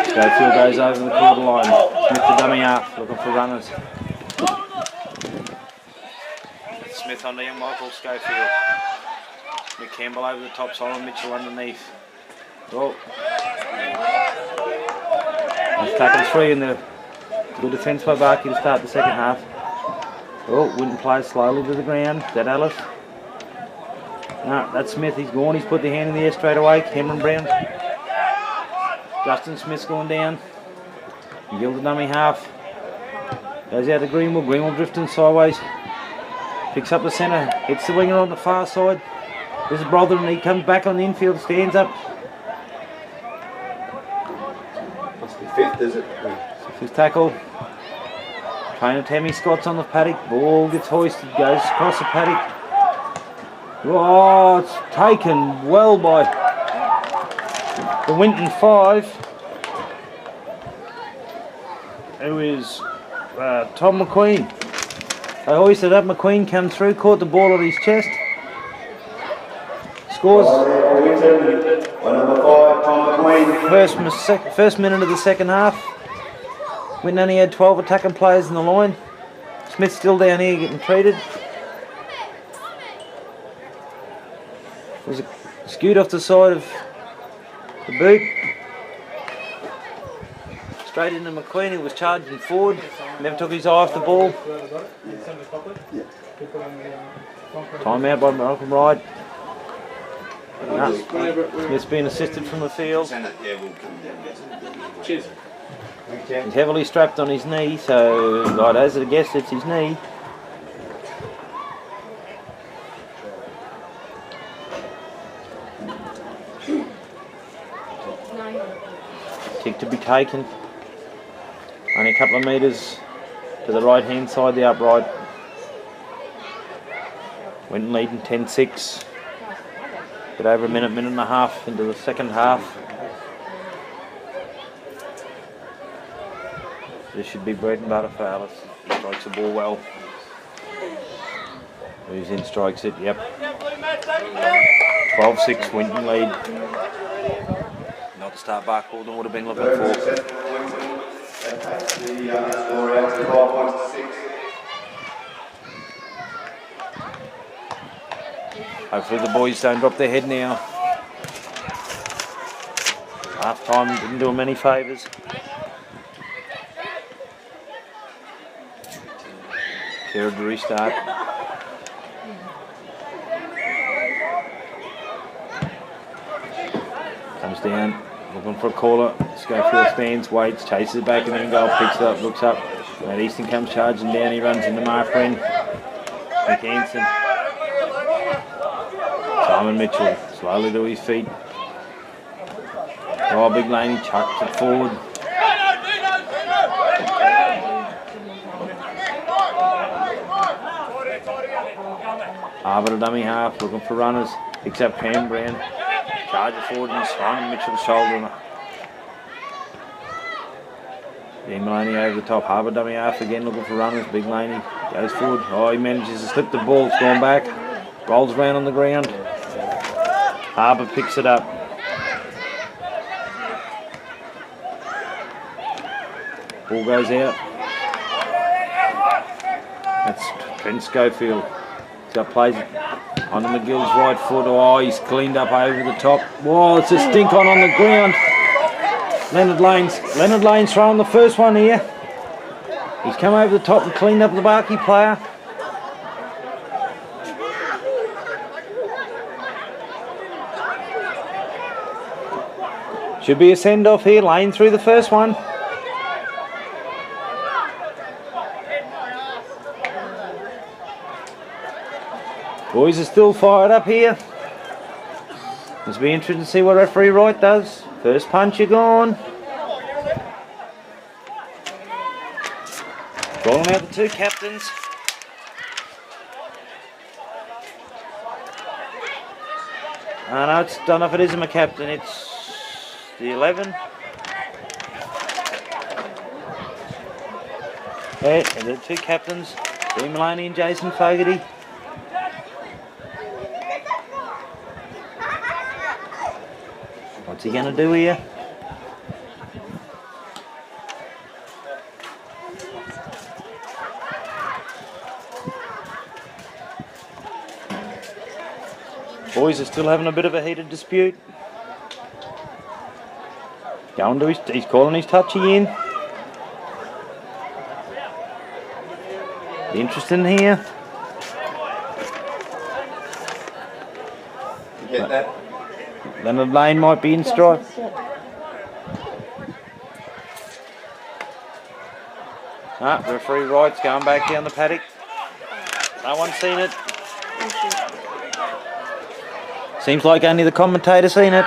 Schofield goes over the quarter line. Smith the dummy half, looking for runners. Smith on the young Michael Schofield. McCampbell over the top, Solomon Mitchell underneath. Oh. He's taken 3 in the good defence by Barkey to start the second half. Oh, Winton plays slowly to the ground. Is that Alice? No, that's Smith. He's gone. He's put the hand in the air straight away. Cameron Brown. Justin Smith's gone down. Gill the dummy half. Goes out to Greenwood. Greenwood drifting sideways. Picks up the centre. Hits the winger on the far side. This is Brotherton. He comes back on the infield. Stands up. Must be 5th, is it? 5th tackle. Trainer Tammy Scott's on the paddock. Ball gets hoisted. Goes across the paddock. Oh, it's taken well by the Winton 5. Who is Tom McQueen. They hoisted up. McQueen comes through, caught the ball at his chest. Scores. Number 5, Tom McQueen. First minute of the second half. Winton only had 12 attacking players in the line. Smith's still down here getting treated. Was a scoot off the side of the boot. Straight into McQueen, who was charging forward. Never took his eye off the ball. Time out by Malcolm Wright. No. Smith's been assisted from the field. Cheers. He's heavily strapped on his knee, so right as I guess it's his knee. Kick to be taken. Only a couple of metres to the right hand side, the upright. Winton leading 10-6. Bit over a minute and a half into the second half. This should be bread and butter for Alice. He strikes the ball well. Moves in, strikes it, yep. 12-6, Winton lead. Not the start Barcaldine would have been looking for. Hopefully the boys don't drop their head now. Half time didn't do them any favours. Clear to restart. Comes down, looking for a caller. Schofield stands, waits, chases it back and then goal, picks it up, looks up. Matt Easton comes charging down, he runs into Mark Wren. McHanson. Simon Mitchell, slowly to his feet. Oh, Big Laney chucks it forward. Harbour, a dummy half, looking for runners. Picks up Cam Brown. Charges forward and Simon Mitchell's shoulder. Dean Maloney over the top. Harbour, dummy half again, looking for runners. Big Laney goes forward. Oh, he manages to slip the ball. It's gone back. Rolls around on the ground. Harbour picks it up. Ball goes out. That's Trent Schofield. He's got plays on McGill's right foot. Oh, he's cleaned up over the top. Whoa, it's a stink on the ground. Leonard Lane's throwing the first one here. He's come over the top and cleaned up the Barkey player. Should be a send-off here. Lane through the first one. Boys are still fired up here. Must be interesting to see what referee Wright does. First punch, you're gone. Calling out the two captains. I know it's don't know if it is a captain. It's the 11. Yeah, the two captains, Dean Maloney and Jason Fogarty. What's he going to do here? Boys are still having a bit of a heated dispute. Going to he's calling his touchy in. Interesting here. You get that? Leonard Lane might be in stride. Referee Wright's going back down the paddock. No one's seen it. Seems like only the commentator's seen it.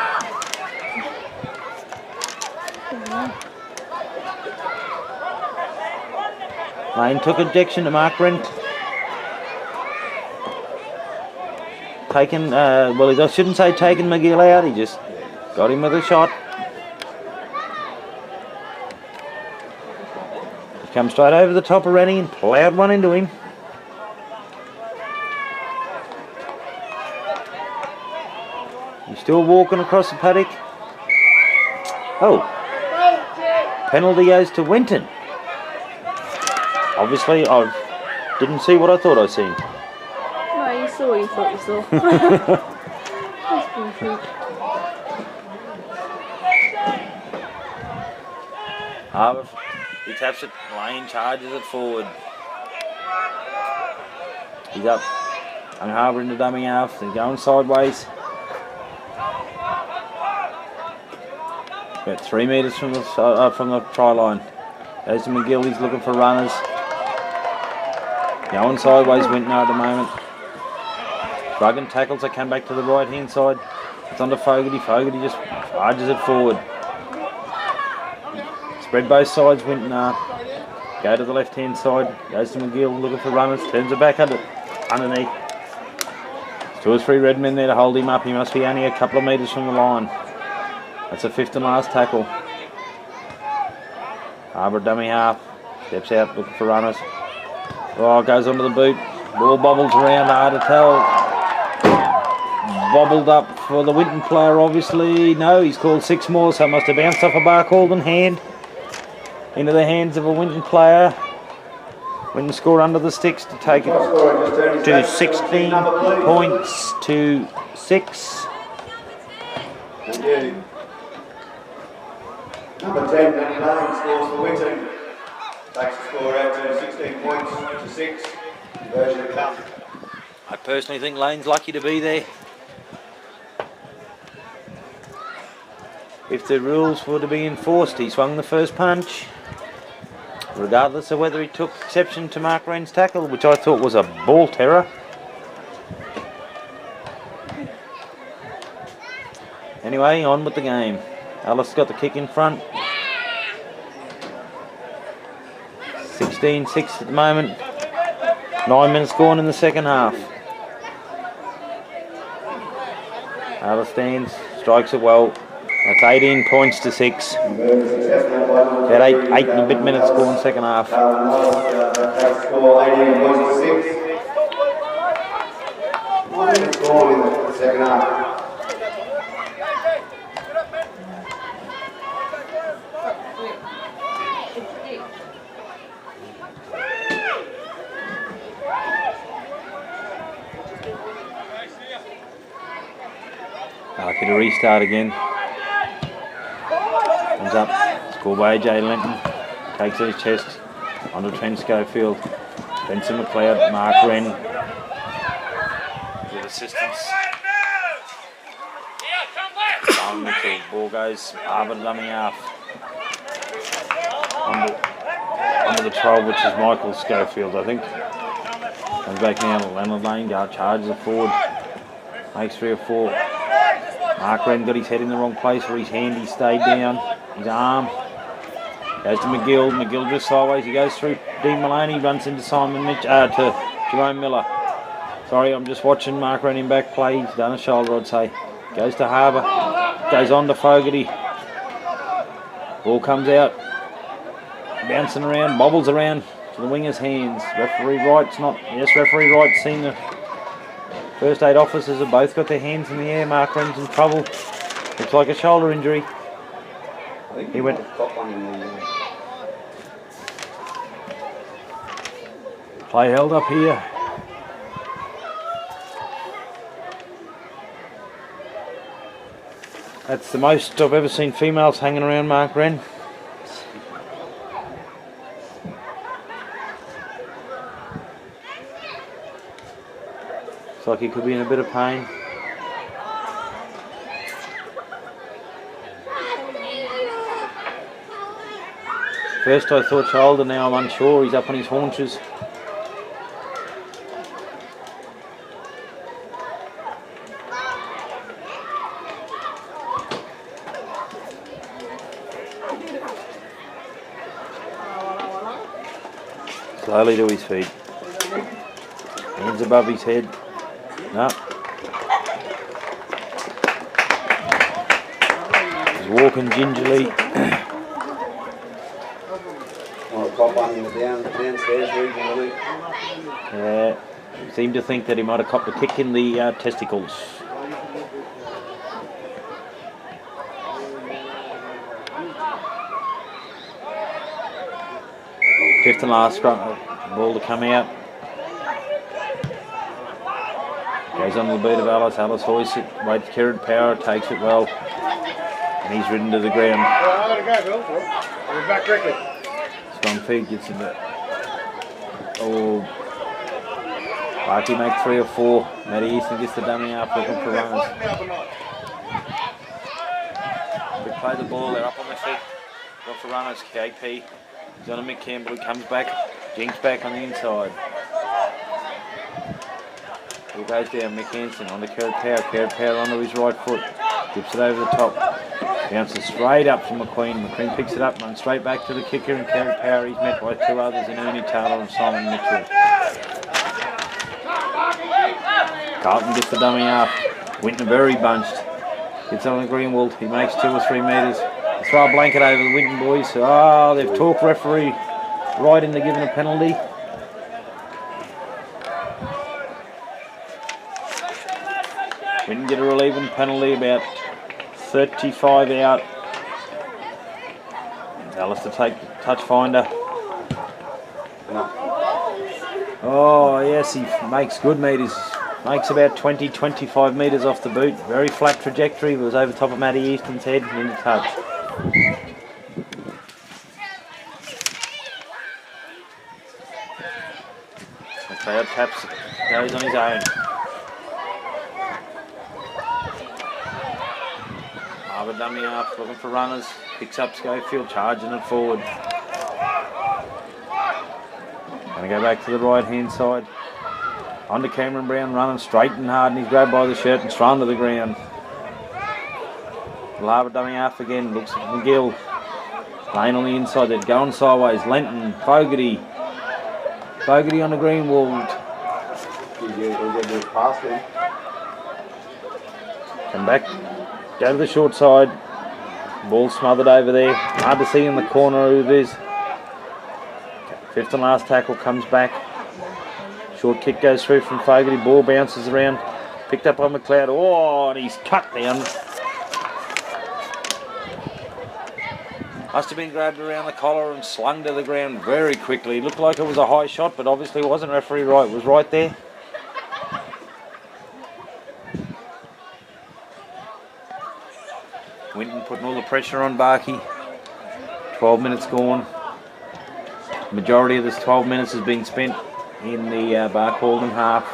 Lane took ejection to Mark Wren. Taken, well, I shouldn't say taken McGill out, he just got him with a shot. He comes straight over the top of Rennie and ploughed one into him. He's still walking across the paddock. Oh, penalty goes to Winton. Obviously, I didn't see what I thought I seen. No, you saw what you thought you saw. That's bullshit. Harbour, he taps it, Lane charges it forward. He's up. And Harbour into dummy half, they're going sideways. About 3 metres from the try line. Goes to McGill, he's looking for runners. Going sideways, Winton at the moment. Ruggan tackles, they come back to the right hand side. It's on to Fogarty. Fogarty just charges it forward. Spread both sides, Winton go to the left hand side. Goes to McGill, looking for runners. Turns it back underneath. There's 2 or 3 red men there to hold him up. He must be only a couple of metres from the line. That's a 5th and last tackle. Harbour dummy half. Steps out, looking for runners. Oh, goes onto the boot. Ball bobbles around, hard to tell. Bobbled up for the Winton player, obviously. No, he's called 6 more, so it must have bounced off a Barcaldine hand into the hands of a Winton player. Winton score under the sticks to take it to 16 points to 6. Thank you. Number 10, Danny Lane, scores for Winton. Takes the score out to 16 points to 6. Version come. I personally think Lane's lucky to be there. If the rules were to be enforced, he swung the first punch, regardless of whether he took exception to Mark Wren's tackle, which I thought was a ball terror. Anyway, on with the game. Alice got the kick in front. 16-6 at the moment. 9 minutes gone in the second half. Alice stands, strikes it well. That's 18 points to 6. About eight and a bit minutes gone second half. Score 18 points to 6. 9 minutes gone in the second half. Lucky to restart again. Comes up, scored by AJ Linton. Takes it his chest onto Trent Schofield. Benson McLeod, Mark Wren with assistance. Simon Mitchell, ball goes over the dummy half. Under the 12, which is Michael Schofield, I think. Comes back now to Leonard Lane, charges it forward. Makes 3 or 4. Mark Wren got his head in the wrong place for his hand. He stayed down. His arm goes to McGill. McGill just sideways. He goes through Dean Maloney. Runs into Simon Mitch. To Jerome Miller. Sorry, I'm just watching Mark Wren in back play. He's done a shoulder, I'd say. Goes to Harbour. Goes on to Fogarty. Ball comes out. Bouncing around. Bobbles around to the winger's hands. Referee Wright's not. Yes, referee Wright's seen the first aid officers have both got their hands in the air. Mark Wren's in trouble. Looks like a shoulder injury. He went. Play held up here. That's the most I've ever seen females hanging around Mark Wren. Looks like he could be in a bit of pain. First I thought shoulder, now I'm unsure. He's up on his haunches. Slowly to his feet. Hands above his head. No. He's walking gingerly. Downstairs regionally. Seemed to think that he might have copped a kick in the testicles. Fifth and last scrum, ball to come out. Goes on the beat of Alice. Alice hoists it, waits carried power, takes it well, and he's ridden to the ground. We're back quickly. Strong feed gets in there. Oh, Barky make 3 or 4. Matty Easton gets the dummy up, looking for runners. We play the ball, they're up on their feet. Look for runners, KP. He's on a Mick Campbell, he comes back. Jinx back on the inside. Ball goes down, Mick Hansen on the Carrot Power. Carrot Power onto his right foot. Dips it over the top. Bounces straight up from McQueen. McQueen picks it up, runs straight back to the kicker and Carrot Power. He's met by 2 others in Ernie Taylor and Simon Mitchell. Carlton gets the dummy up. Winton very bunched. Gets on the Greenwald. He makes 2 or 3 metres. They throw a blanket over the Winton boys. Oh, they've talked referee right into giving a penalty. Winton get a relieving penalty about 35 out. Alice to take the touch finder. Oh yes, he makes good metres. Makes about 20-25 metres off the boot. Very flat trajectory. It was over top of Matty Easton's head and into touch. Cloud taps, goes on his own. Harbour dummy half, looking for runners. Picks up Schofield, charging it forward. Going to go back to the right hand side. Onto Cameron Brown, running straight and hard, and he's grabbed by the shirt and thrown to the ground. Harbour dummy half again, looks at McGill. Playing on the inside, they're going sideways. Lenton, Fogarty. Fogarty on the green wall. Come back, go to the short side. Ball smothered over there. Hard to see in the corner who it is. Fifth and last tackle comes back. Short kick goes through from Fogarty. Ball bounces around. Picked up by McLeod. Oh, and he's cut down. Must have been grabbed around the collar and slung to the ground very quickly. Looked like it was a high shot, but obviously it wasn't. Referee right, it was right there. Winton putting all the pressure on Barkey. 12 minutes gone. Majority of this 12 minutes has been spent in the Barcaldine half.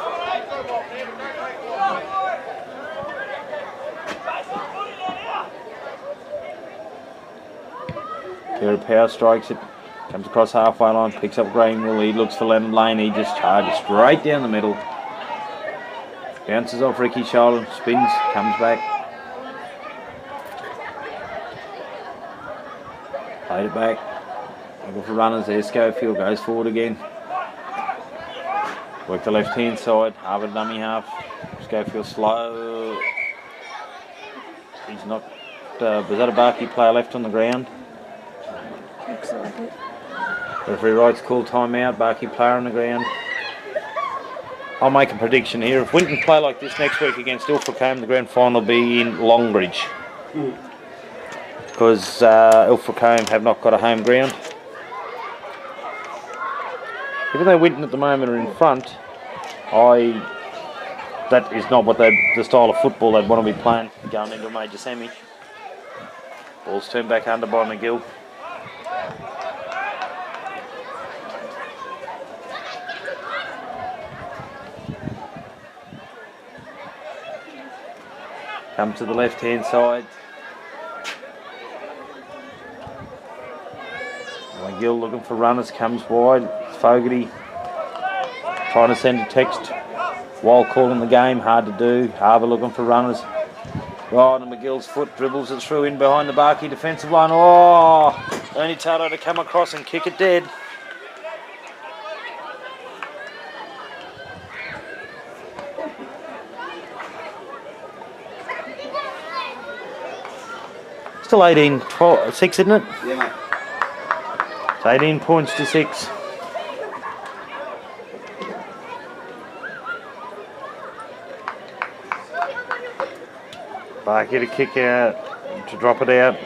Pair of power strikes it, comes across halfway line, picks up Greenville, he looks for Lennon Lane, he just charges straight down the middle. Bounces off Ricky's shoulder, spins, comes back. Played it back. Looking for runners there, Schofield goes forward again. Work the left hand side, Harbour dummy half. Schofield slow. He's not, was that a Barkey player left on the ground? Looks like it. Referee Wright's called timeout, Barkey player on the ground. I'll make a prediction here. If Winton play like this next week against Ilfracombe, the grand final will be in Longbridge. Because Ilfracombe have not got a home ground. Even though Winton at the moment are in front, that is not what the style of football they'd want to be playing going into a major semi. Ball's turned back under by McGill. Come to the left hand side. McGill looking for runners, comes wide. Fogarty trying to send a text while calling the game, hard to do. Harbour looking for runners. Right, and McGill's foot dribbles it through in behind the Barkey defensive line. Oh, only Tato to come across and kick it dead. Still 18-6, isn't it? Yeah, mate. It's 18 points to 6. Barkey to kick out, to drop it out.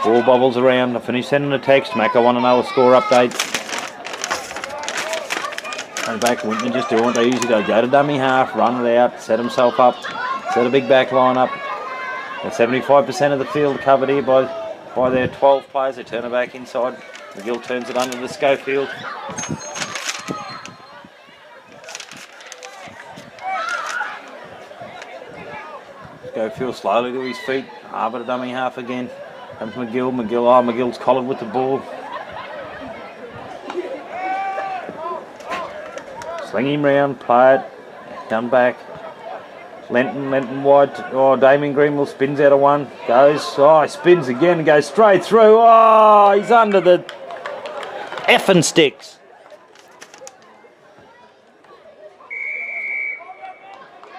Ball bobbles around. I finished sending a text. Mac, I want to know a score update. And back, Winton just doing what they usually do. Go to dummy half, run it out, set himself up, set a big back line up. Got 75% of the field covered here by their 12 players. They turn it back inside. McGill turns it under the Schofield. Schofield slowly to his feet. Harbour to dummy half again. Comes McGill. McGill's collared with the ball. Sling him round, play it, come back. Lenton wide. Oh, Damien Greenwell spins out of one. Goes. Oh, he spins again and goes straight through. Oh, he's under the effing sticks.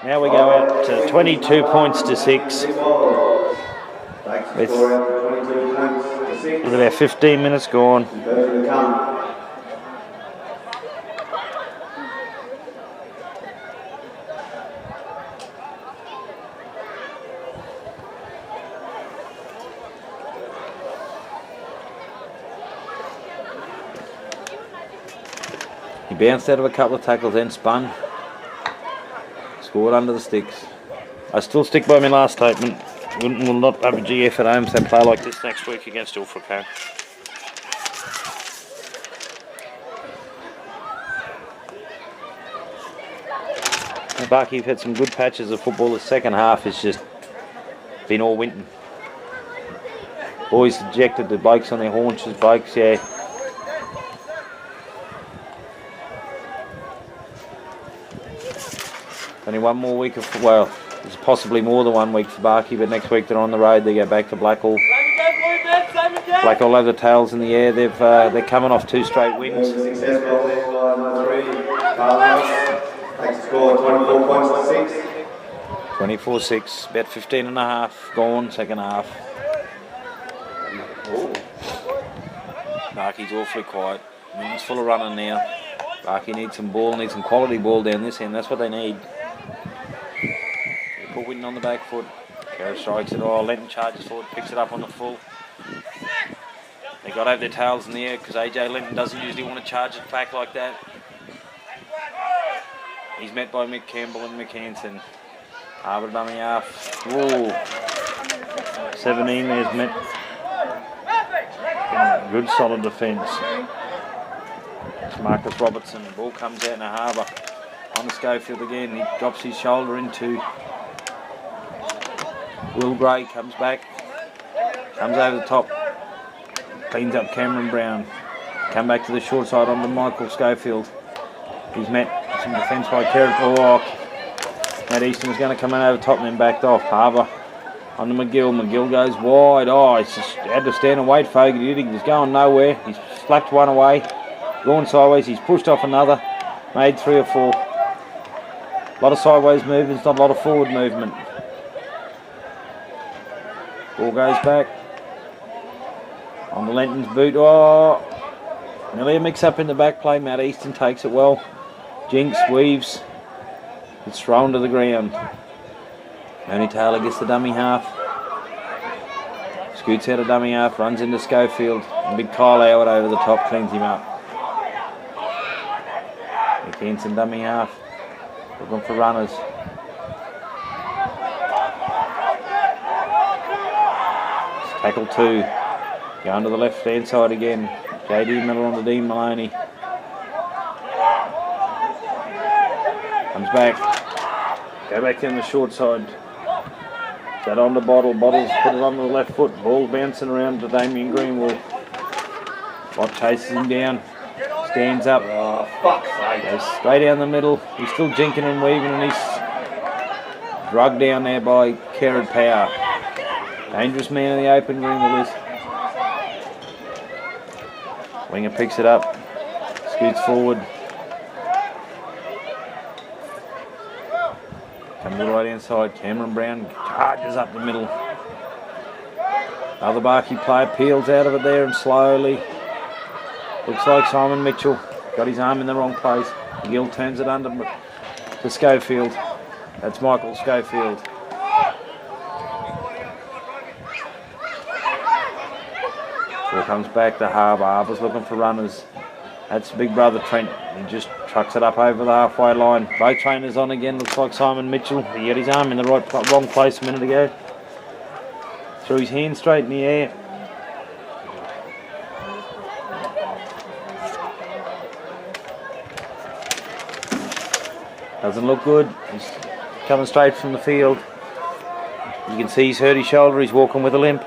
Now we go out to 22 points to 6. With about 15 minutes gone. He bounced out of a couple of tackles, then spun. Scored under the sticks. I still stick by my last statement. Winton will not have a GF at home, so they play like this next week against Ilfracombe. Barky have had some good patches of football. The second half has just been all Winton. Boys ejected the blokes on their haunches, blokes, yeah. Only one more week of, well, there's possibly more than 1 week for Barky, but next week they're on the road. They go back to Blackhall. Blackhall have the tails in the air. They're coming off 2 straight wins. Successful there by number 3, Carlos. Takes the score 24 points to 6. 24-6, about 15 and a half gone, second half. Barky's awfully quiet. Winton's full of running now. Barky needs some ball, needs some quality ball down this end. That's what they need. They put Winton on the back foot. Carrot strikes it all. Lenton charges forward, picks it up on the full. They got to have their tails in the air because AJ Lenton doesn't usually want to charge it back like that. He's met by Mick Campbell and Mick Hansen. Harbour dummy half. Whoa. 17 there's met. Good solid defence. Marcus Robertson. Ball comes out in a Harbour. On the Schofield again. He drops his shoulder into Will Gray. Comes back. Comes over the top. Cleans up Cameron Brown. Come back to the short side onto Michael Schofield. He's met some defence by Kerrod. Matt Easton was going to come in over top and then backed off. Harbour on to McGill. McGill goes wide. Oh, he's just had to stand and wait. Fogarty. He was going nowhere. He's slapped one away. Going sideways. He's pushed off another. Made 3 or 4. A lot of sideways movements, not a lot of forward movement. Ball goes back. On the Lenton's boot. Oh, nearly a mix-up in the back play. Matt Easton takes it well. Jinks, weaves. It's thrown to the ground. Tony Taylor gets the dummy half. Scoots out a dummy half, runs into Schofield. And big Kyle Howard over the top cleans him up. McKenson dummy half. Looking for runners. It's tackle 2. Going to the left hand side again. JD Miller on to Dean Maloney. Comes back. Go back down the short side. That on the Bottle. Bottles put it on the left foot. Ball bouncing around to Damien Greenwell. Bot chases him down. Stands up. Oh, fuck's sake. Goes straight down the middle. He's still jinking and weaving and he's drugged down there by Kerrod Power. Dangerous man in the open, Greenwell is. Winger picks it up. Scoots forward. Comes to the right hand side. Cameron Brown charges up the middle. Other Barky player peels out of it there and slowly. Looks like Simon Mitchell got his arm in the wrong place. Gill turns it under to Schofield. That's Michael Schofield. Ball comes back to Harbour. Harbour's looking for runners. That's big brother Trent. He just trucks it up over the halfway line. Both trainers on again. Looks like Simon Mitchell. He had his arm in the wrong place a minute ago. Threw his hand straight in the air. Doesn't look good. He's coming straight from the field. You can see he's hurt his shoulder. He's walking with a limp.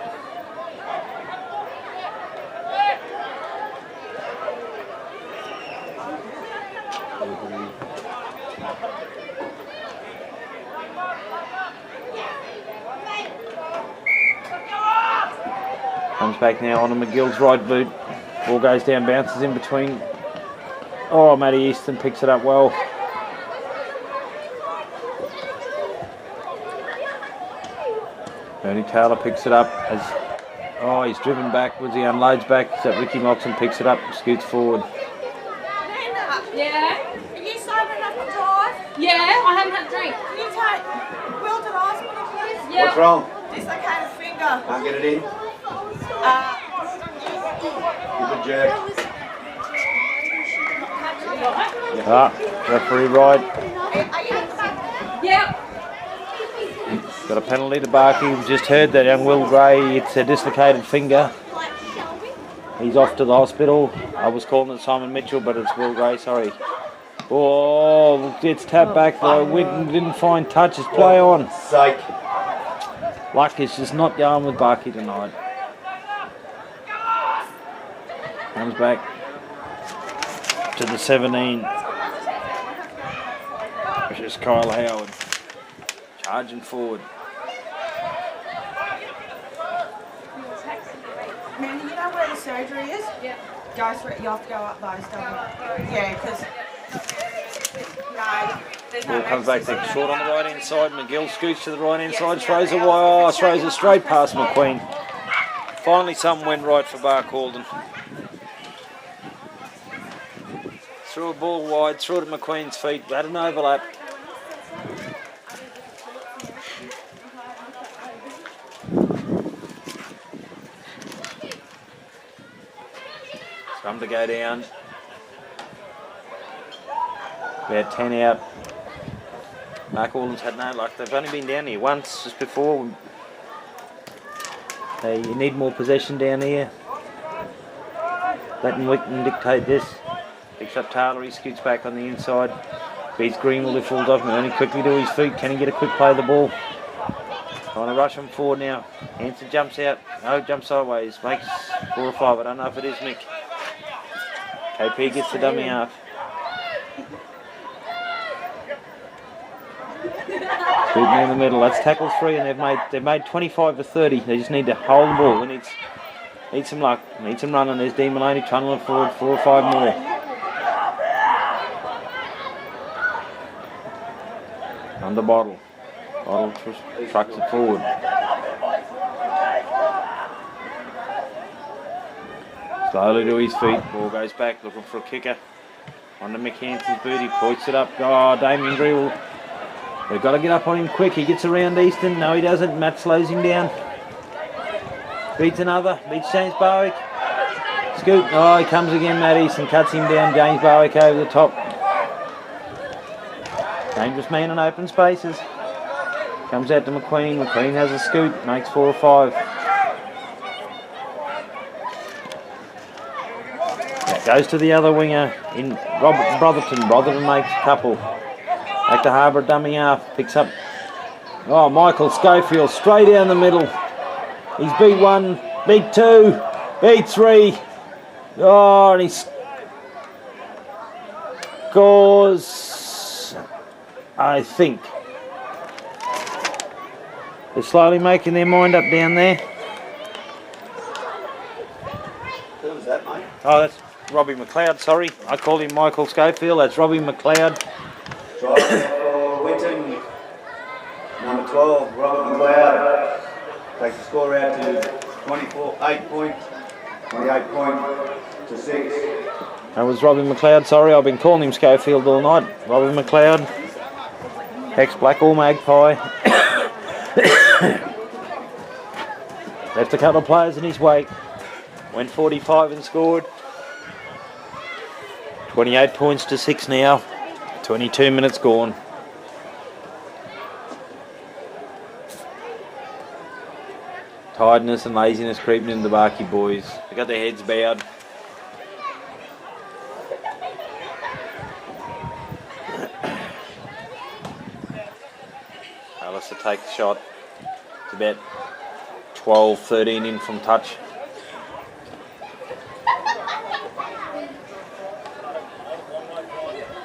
Comes back now onto McGill's right boot. Ball goes down, bounces in between. Oh, Matty Easton picks it up well. Tony Taylor picks it up as he's driven backwards. He unloads back. So Ricky Moxon picks it up and scoots forward. Yeah? Are you sober enough to drive? Yeah, I haven't had a drink. Can you take Will to the hospital, please? Yeah. What's wrong? Dislocated finger. Can't get it in. Give it a jerk. Referee right. Yep. Got a penalty to Barkey. We've just heard that young Will Gray, it's a dislocated finger. He's off to the hospital. I was calling it Simon Mitchell, but it's Will Gray, sorry. Oh, it's tapped back by Winton. Didn't find touch. It's play on. Sake. Luck is just not going with Barkey tonight. Comes back to the 17. Which is Kyle Howard. Charging forward. Mandy, you know where the surgery is? Yeah. Go through, you have to go up those, don't you? Yeah, because... No, there's no... Ball comes back to short on the right hand side. McGill scoots to the right hand side. Throws it wide. Throws it straight past McQueen. Finally something went right for Barcaldine. Threw a ball wide. Threw it at McQueen's feet. Had an overlap. Come to go down. About 10 out. Barcaldine's had no luck. They've only been down here once just before. You need more possession down here. Letting Winton dictate this. Picks up Taylor, he scoots back on the inside. Beats Greenwald, he falls off. Only quickly to his feet. Can he get a quick play of the ball? Trying to rush him forward now. Hanson jumps out. No, jumps sideways. Makes 4 or 5. I don't know if it is Mick. KP gets the dummy half. Shooting in the middle. That's tackle 3, and they've made 25 to 30. They just need to hold the ball. We need some luck. Need some running. There's Dean Maloney tunneling forward. 4 or 5 more. Under Bottle. Bottle trucks it forward. Slowly to his feet. Ball goes back, looking for a kicker. Onto McHanson's boot. He points it up. Oh, Damien Grewal. They've got to get up on him quick. He gets around Easton. No, he doesn't. Matt slows him down. Beats another. Beats James Barwick. Scoot. Oh, he comes again. Matt Easton cuts him down. James Barwick over the top. Dangerous man in open spaces. Comes out to McQueen. McQueen has a scoot. Makes 4 or 5. Goes to the other winger in Brotherton. Brotherton makes a couple. Back to Harbour, dummy half. Picks up. Oh, Michael Schofield straight down the middle. He's beat 1, beat 2, beat 3. Oh, and he scores, I think. They're slowly making their mind up down there. Who was that, mate? Oh, that's Robbie McLeod, sorry. I called him Michael Schofield. That's Robbie McLeod. Try for Winton. Number 12, Robert McLeod. Takes the score out to 28 point to 6. That was Robbie McLeod, sorry. I've been calling him Schofield all night. Robbie McLeod. Ex-Blackall Magpie. Left a couple of players in his wake. Went 45 and scored. 28 points to 6 now. 22 minutes gone. Tiredness and laziness creeping into the Barkey boys. They got their heads bowed. Alice to take the shot. It's about 12, 13 in from touch.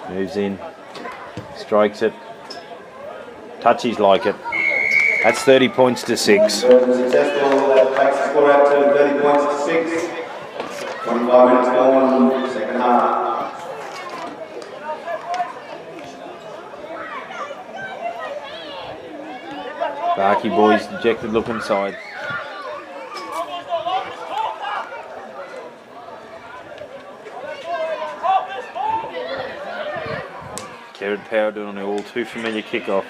Moves in, strikes it, touchies like it. That's 30 points to 6. Successful, that takes the score out to 30 points to 6. 25 minutes gone, second half. Barkey boys dejected look inside. Jared Power doing an all too familiar kickoff.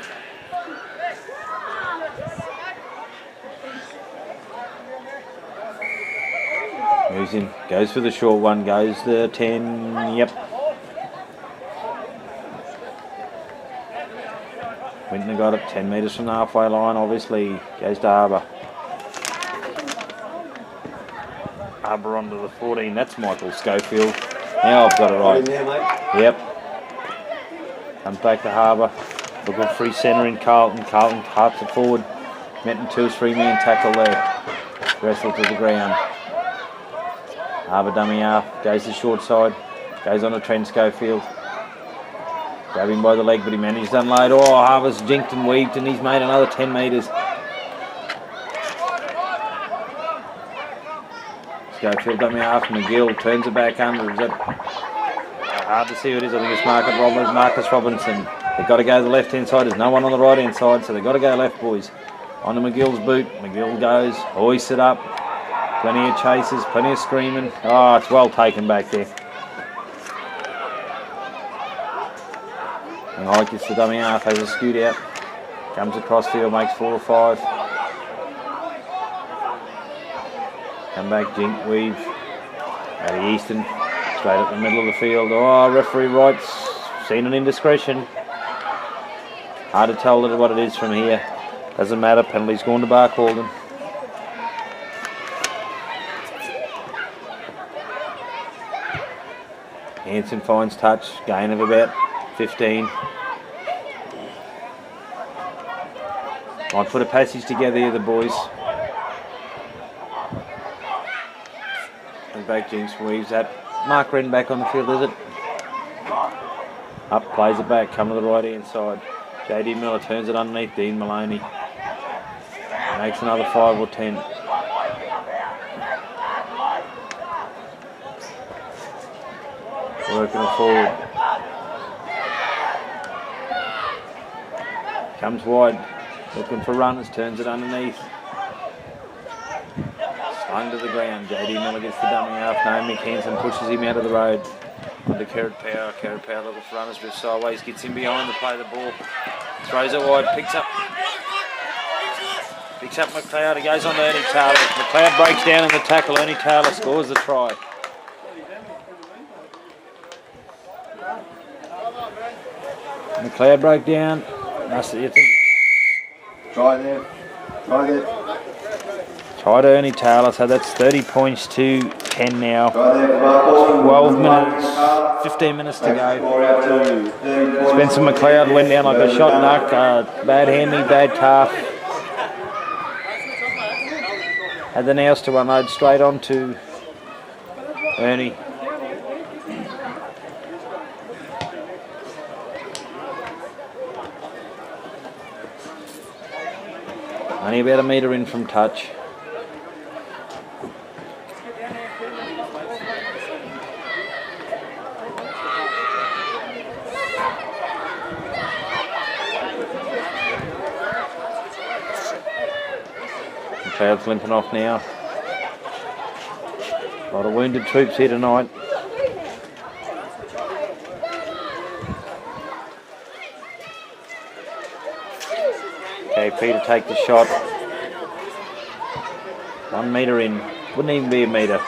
Moves in, goes for the short one, goes the 10, yep. Winton got it 10 metres from the halfway line, obviously. Goes to Harbour. Harbour onto the 14. That's Michael Schofield. Now I've got it right. Yep. Comes back to Harbour. Looking free centre in Carlton. Carlton harps it forward. Menton 2 3-man tackle there. Wrestle to the ground. Harbour dummy half. Goes to short side. Goes on to Trent Schofield. Grab him by the leg, but he managed to unload. Oh, Harbour's jinked and weaved, and he's made another 10 metres. Schofield dummy half. McGill turns it back under. Is that hard to see who it is? I think it's Marcus Robinson. They've got to go to the left-hand side. There's no one on the right-hand side, so they've got to go left, boys. On to McGill's boot. McGill goes. Hoists it up. Plenty of chases, plenty of screaming. Oh, it's well taken back there. And Ike gets the dummy half, has a scoot out. Comes across field, makes 4 or 5. Come back, jink, weave. Matty Easton, straight up the middle of the field. Oh, referee Wright's seen an indiscretion. Hard to tell what it is from here. Doesn't matter, penalty's gone to Barcaldine. Hanson finds touch, gain of about 15. Might put a passage together here, the boys. And back Jinx weaves that. Mark Wren back on the field, is it? Up, plays it back, come to the right hand side. JD Miller turns it underneath Dean Maloney. Makes another 5 or 10. Working it forward. Comes wide. Looking for runners. Turns it underneath. Slung to the ground. JD Miller gets the dummy half. Naomi Hanson pushes him out of the road. Under Kerrod Power. Kerrod Power looking for runners. But sideways. Gets him behind to play the ball. Throws it wide. Picks up McLeod. He goes on to Ernie Taylor. McLeod breaks down in the tackle. Ernie Taylor scores the try. McLeod broke down. Try there. Try to Ernie Taylor, so that's 30 points to 10 now. 12 minutes, 15 minutes to go. Spencer McLeod went down like a shot knock. Bad hand knee, bad calf. Had the nails to unload straight on to Ernie. Only about a metre in from touch. McLeod's limping off now. A lot of wounded troops here tonight. KP to take the shot. 1 metre in. Wouldn't even be a metre.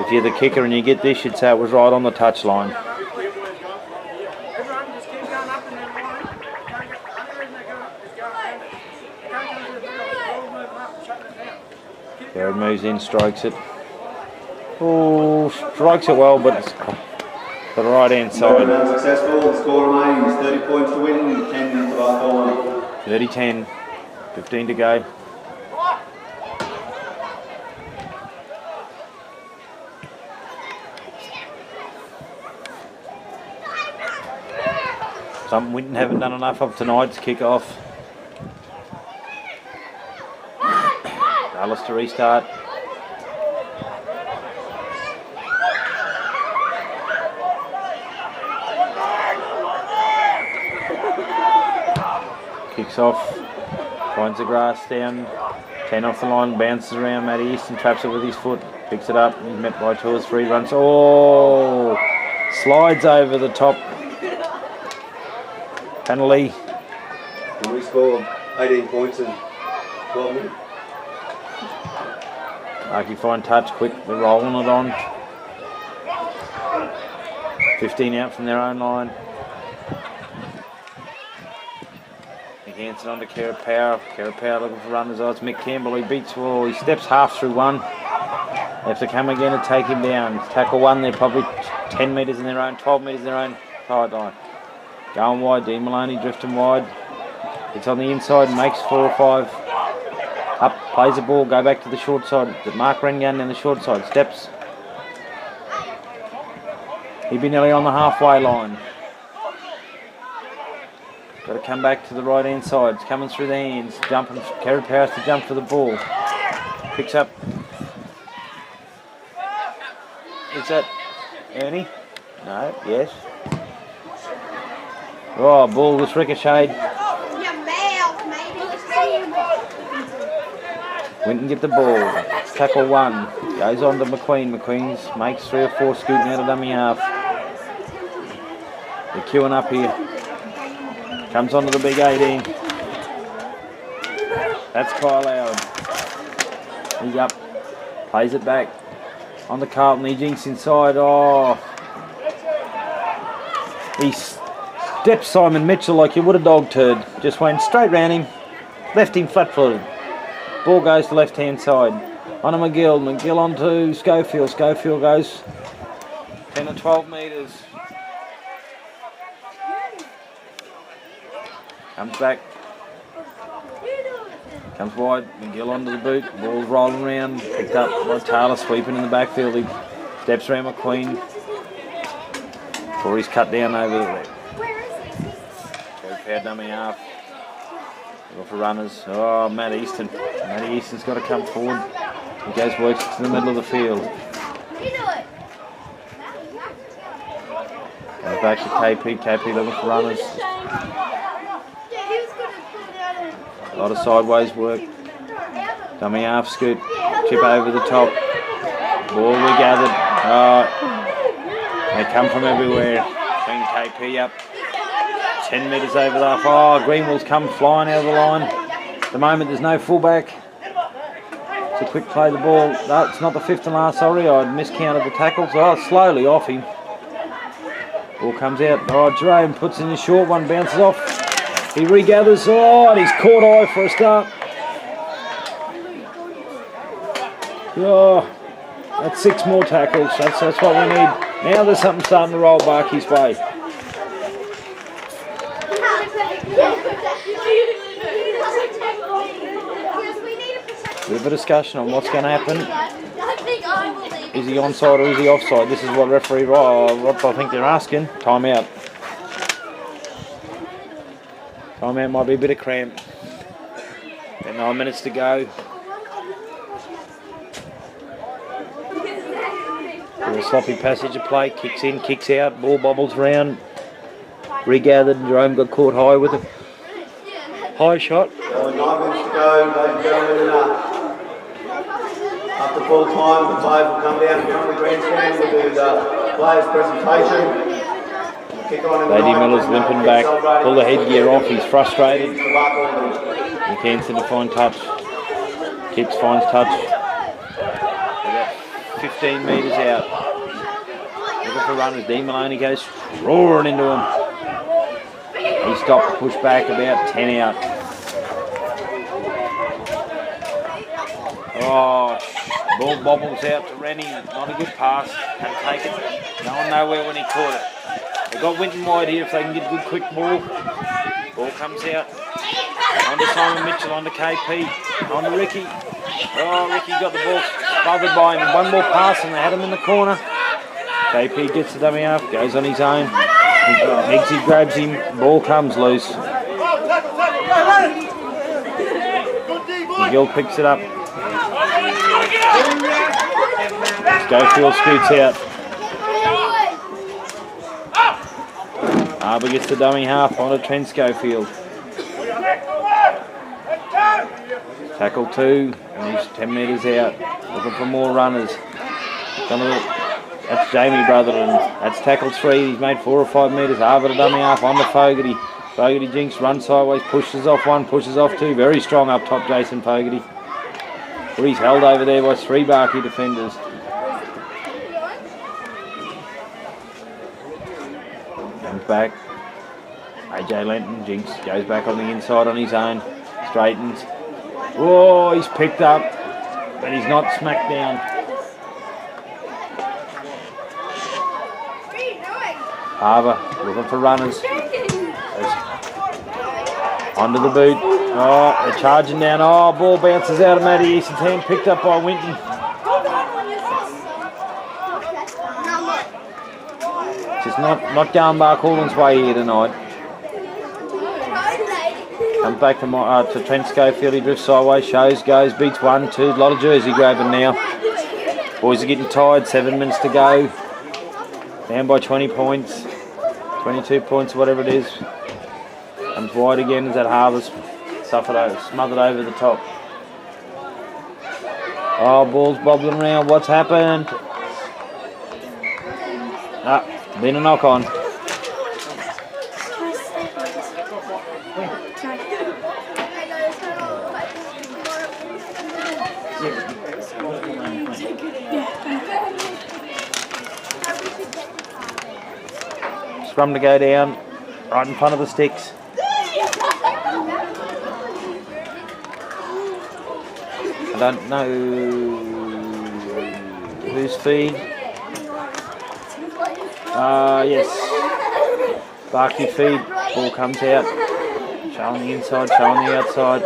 If you're the kicker and you get this, you'd say it was right on the touchline. Jared moves in, strikes it. Oh, strikes it well, but it's the right hand side. Unsuccessful. The score remains 30 points to win, 10 to Barcaldine. 30-10, 15 to go. Something Winton haven't done enough of tonight's kick-off. Dallas to restart. Kicks off, finds the grass down, 10 off the line, bounces around. Matty Easton traps it with his foot, picks it up, he's met by 2 or 3 runs. Oh, slides over the top. Penalty. And we scored 18 points in 12 minutes. Lucky fine touch, quick, they're rolling it on. 15 out from their own line. Hanson on to Kara Power. Kara Power looking for runners. Oh, it's Mick Campbell. He beats all. He steps half through one. They have to come again and take him down. Tackle one. They're probably 10 metres in their own, 12 metres in their own sideline. Going wide. Dean Maloney drifting wide. It's on the inside. Makes 4 or 5. Up. Plays the ball. Go back to the short side. Mark Rengan down the short side. Steps. He'd be nearly on the halfway line. Got to come back to the right hand side. It's coming through the hands. Jumping. Kerry Powers to jump for the ball. Picks up. Is that Ernie? No. Yes. Oh, ball was ricocheted. Winton get the ball. Tackle one. Goes on to McQueen. McQueen's makes 3 or 4 scooting out of dummy half. They're queuing up here. Comes onto the big 18. That's Kyle Howard. He's up. Plays it back. On the Carlton. He jinks inside. Oh. He steps Simon Mitchell like you would a dog turd. Just went straight round him. Left him flat-footed. Ball goes to left-hand side. On to McGill. McGill on to Schofield. Schofield goes 10 or 12 metres. Comes back. Comes wide. McGill onto the boot. Ball's rolling around. Picked up by Taylor, sweeping in the backfield. He steps around McQueen. Before he's cut down over the left. Go power dummy half. Go for runners. Oh, Matt Easton. Matty Easton's got to come forward. He goes works to the middle of the field. Goes back to KP. KP looking for runners. A lot of sideways work. Dummy half scoot. Chip over the top. Ball regathered. Oh, they come from everywhere. Bring KP up. 10 metres over the half. Oh, Greenwell's come flying out of the line. At the moment there's no fullback. It's a quick play the ball. No, it's not the 5th and last, sorry. I miscounted the tackles. Oh, slowly off him. Ball comes out. Oh, Jerome puts in his short one. Bounces off. He regathers. Oh, and he's caught eye for a start. Oh, that's 6 more tackles. That's what we need. Now there's something starting to roll Barkey's way. Bit of a discussion on what's going to happen. Is he onside or is he offside? This is what referee, what I think they're asking. Time out. Time out might be a bit of cramp. Got 9 minutes to go. A sloppy passage of play. Kicks in, kicks out. Ball bobbles round. Regathered. Jerome got caught high with a high shot. 9 minutes to go, ladies and gentlemen. After full time, the players will come down in front of the grandstand. We'll do the players' presentation. Kick on in. Lady Miller's limping back. Pull the headgear off. He's frustrated. McKenzie to find touch. Kicks, finds touch. About 15 metres out. Looking for runners. Dean Maloney goes roaring into him. He stopped to push back about 10 out. Oh, ball bobbles out to Rennie. Not a good pass. Had to take it. Going nowhere when he caught it. They've got Winton wide here if they can get a good quick ball. Ball comes out. On to Simon Mitchell, on to KP. On to Ricky. Oh, Ricky got the ball smothered by him. One more pass and they had him in the corner. KP gets the dummy half, goes on his own. Miggsy grabs him, ball comes loose. McGill picks it up. Schofield scoots out. Harbour gets the dummy half onto Trent Schofield. Tackle 2, and he's 10 metres out. Looking for more runners. That's Jamie Brotherton. That's tackle 3. He's made 4 or 5 metres. Harbour to dummy half on to Fogarty. Fogarty jinks, runs sideways, pushes off 1, pushes off 2. Very strong up top, Jason Fogarty. Well, he's held over there by 3 Barkey defenders. back. AJ Lenton, Jinx, goes back on the inside on his own. Straightens. Oh, he's picked up, but he's not smacked down. Harbour looking for runners. Onto the boot. Oh, they're charging down. Oh, ball bounces out of Matty Easton's hand, picked up by Winton. Just not going Barcaldine's way here tonight. Comes back to Trent Schofield. He drifts sideways, shows, goes, beats 1, 2. A lot of jersey grabbing now. Boys are getting tired. 7 minutes to go. Down by 20 points. 22 points, whatever it is. Comes wide again as that Harvest smothered over the top. Oh, ball's bobbling around. What's happened? Been a knock on. Scrum to go down, right in front of the sticks. I don't know whose feed. Yes. Barky feed. Ball comes out. Showing the inside, showing the outside.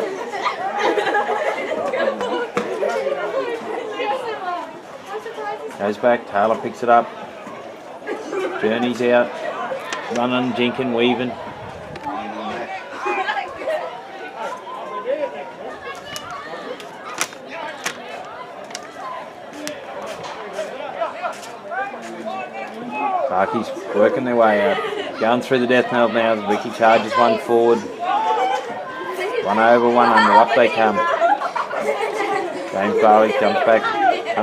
Goes back. Taylor picks it up. Journey's out. Running, jinking, weaving. Barky's working their way out. Going through the death knell now. Vicky charges one forward. One over, one under. Up they come. James Barley comes back.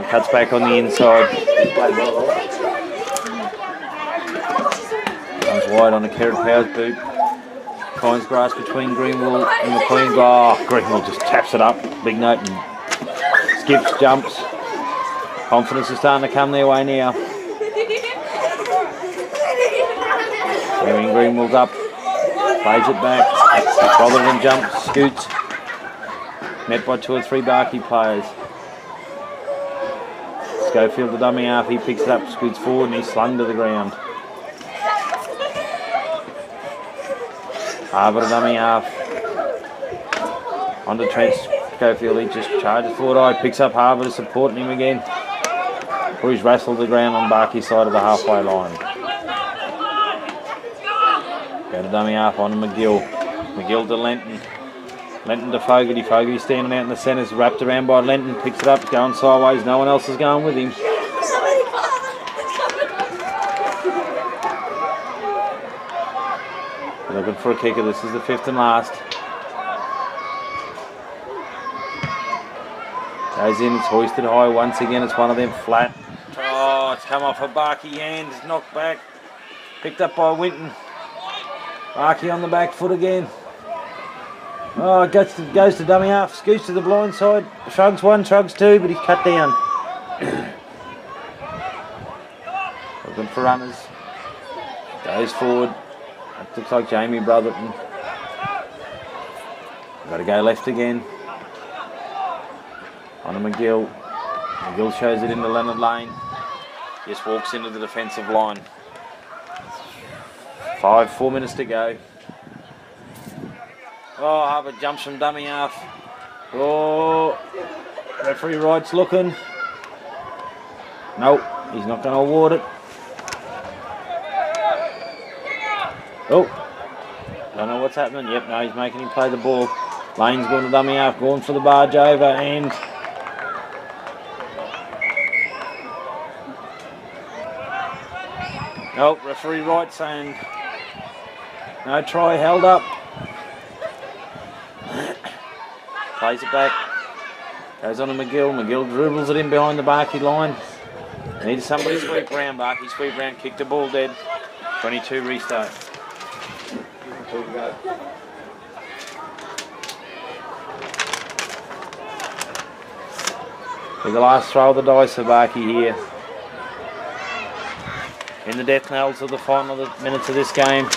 Cuts back on the inside. Comes wide on a Kerrod Powers boot. Finds grass between Greenwell and McLean. Oh, Greenwell just taps it up. Big note and skips, jumps. Confidence is starting to come their way now. Greenwell's up. Plays it back. Rather than jumps, scoots. Met by 2 or 3 Barky players. Schofield the dummy half. He picks it up, scoots forward, and he's slung to the ground. Harbour the dummy half. Onto Trent Schofield. He just charges forward. Picks up Harbour to support him again. Or he's wrestled the ground on Barky's side of the halfway line. Go to dummy half on to McGill. McGill to Lenton. Lenton to Fogarty. Fogarty standing out in the centre. Is wrapped around by Lenton. Picks it up. Going sideways. No one else is going with him. Looking for a kicker. This is the 5th and last. Goes in. It's hoisted high once again. It's one of them flat. Oh, it's come off a Barky hand. It's knocked back. Picked up by Winton. Barky on the back foot again. Oh, goes to dummy half. Scoots to the blind side. Shrugs 1, shrugs 2, but he's cut down. Looking for runners. Goes forward. That looks like Jamie Brotherton. Got to go left again. On to McGill. McGill shows it into Leonard Lane. Just walks into the defensive line. 4 minutes to go. Oh, Harbour jumps from dummy half. Oh, referee Wright's looking. Nope, he's not going to award it. Oh, don't know what's happening. Yep, no, he's making him play the ball. Lane's going to dummy half, going for the barge over, and nope, referee Wright saying no try, held up. Plays it back. Goes on to McGill. McGill dribbles it in behind the Barky line. Needs somebody to sweep round. Barky sweep round, kick the ball dead. 22 restart. Be the last throw of the dice for Barky here. in the death knells of the final minutes of this game.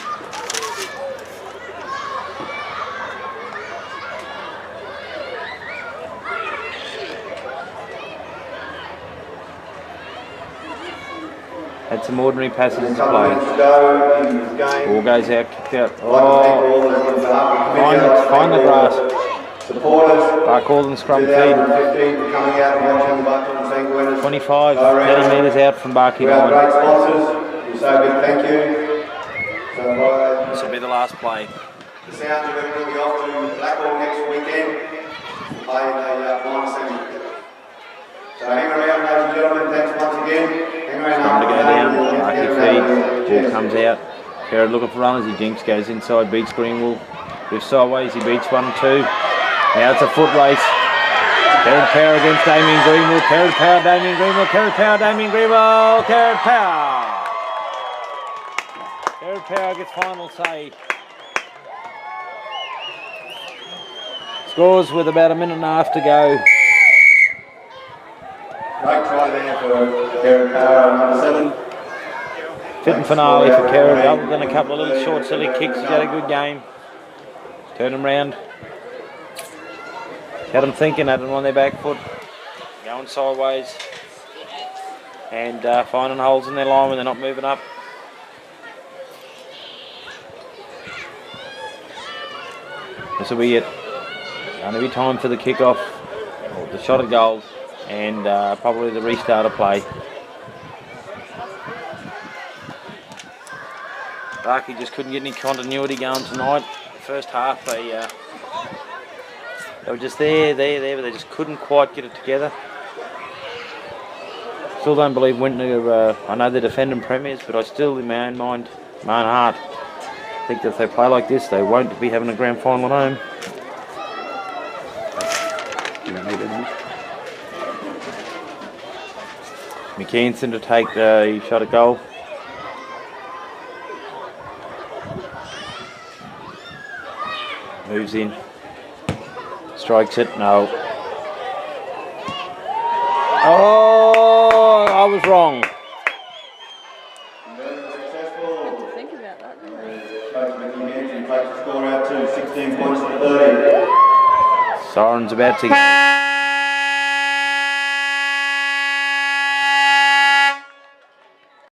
Had some ordinary passes to play. Ball goes out, kicked out. Oh, find the grass. Barcaldine scrum feed. 25, 30 metres out from Barcaldine. This will be the last play. The Sounds are going to be off to Blackpool next weekend, playing a minor semi. So hang around, ladies and gentlemen, thanks once again. Hang around. Time to go down, Barky feed, ball comes out. Perrott looking for runners, he jinks, goes inside, beats Greenwood. Lifts sideways, he beats 1-2. Now it's a foot race. Perrott Power against Damien Greenwood. Perrott Power, Damien Greenwood. Perrott Power, Damien Greenwood. Perrott Power. Perrott Power gets final say. Scores with about a minute and a half to go. Great try there for Perrott Power, number 7. Fitting finale for Perrott, other than a couple of little short silly kicks. He's had a good game. Turn him round. Had them thinking, had them on their back foot, going sideways, and finding holes in their line when they're not moving up. This will be it. Going to be time for the kick-off, or the shot at goals, and probably the restart of play. Barky just couldn't get any continuity going tonight. First half, they were just there, but they just couldn't quite get it together. Still don't believe Winton are, I know they're defending premiers, but I still, in my own mind, my own heart, think that if they play like this, they won't be having a grand final at home. McKenson to take the shot at goal. Moves in. Strikes it, no. Oh, I was wrong. Think about that. Score out to 16 points to 30. Siren's about to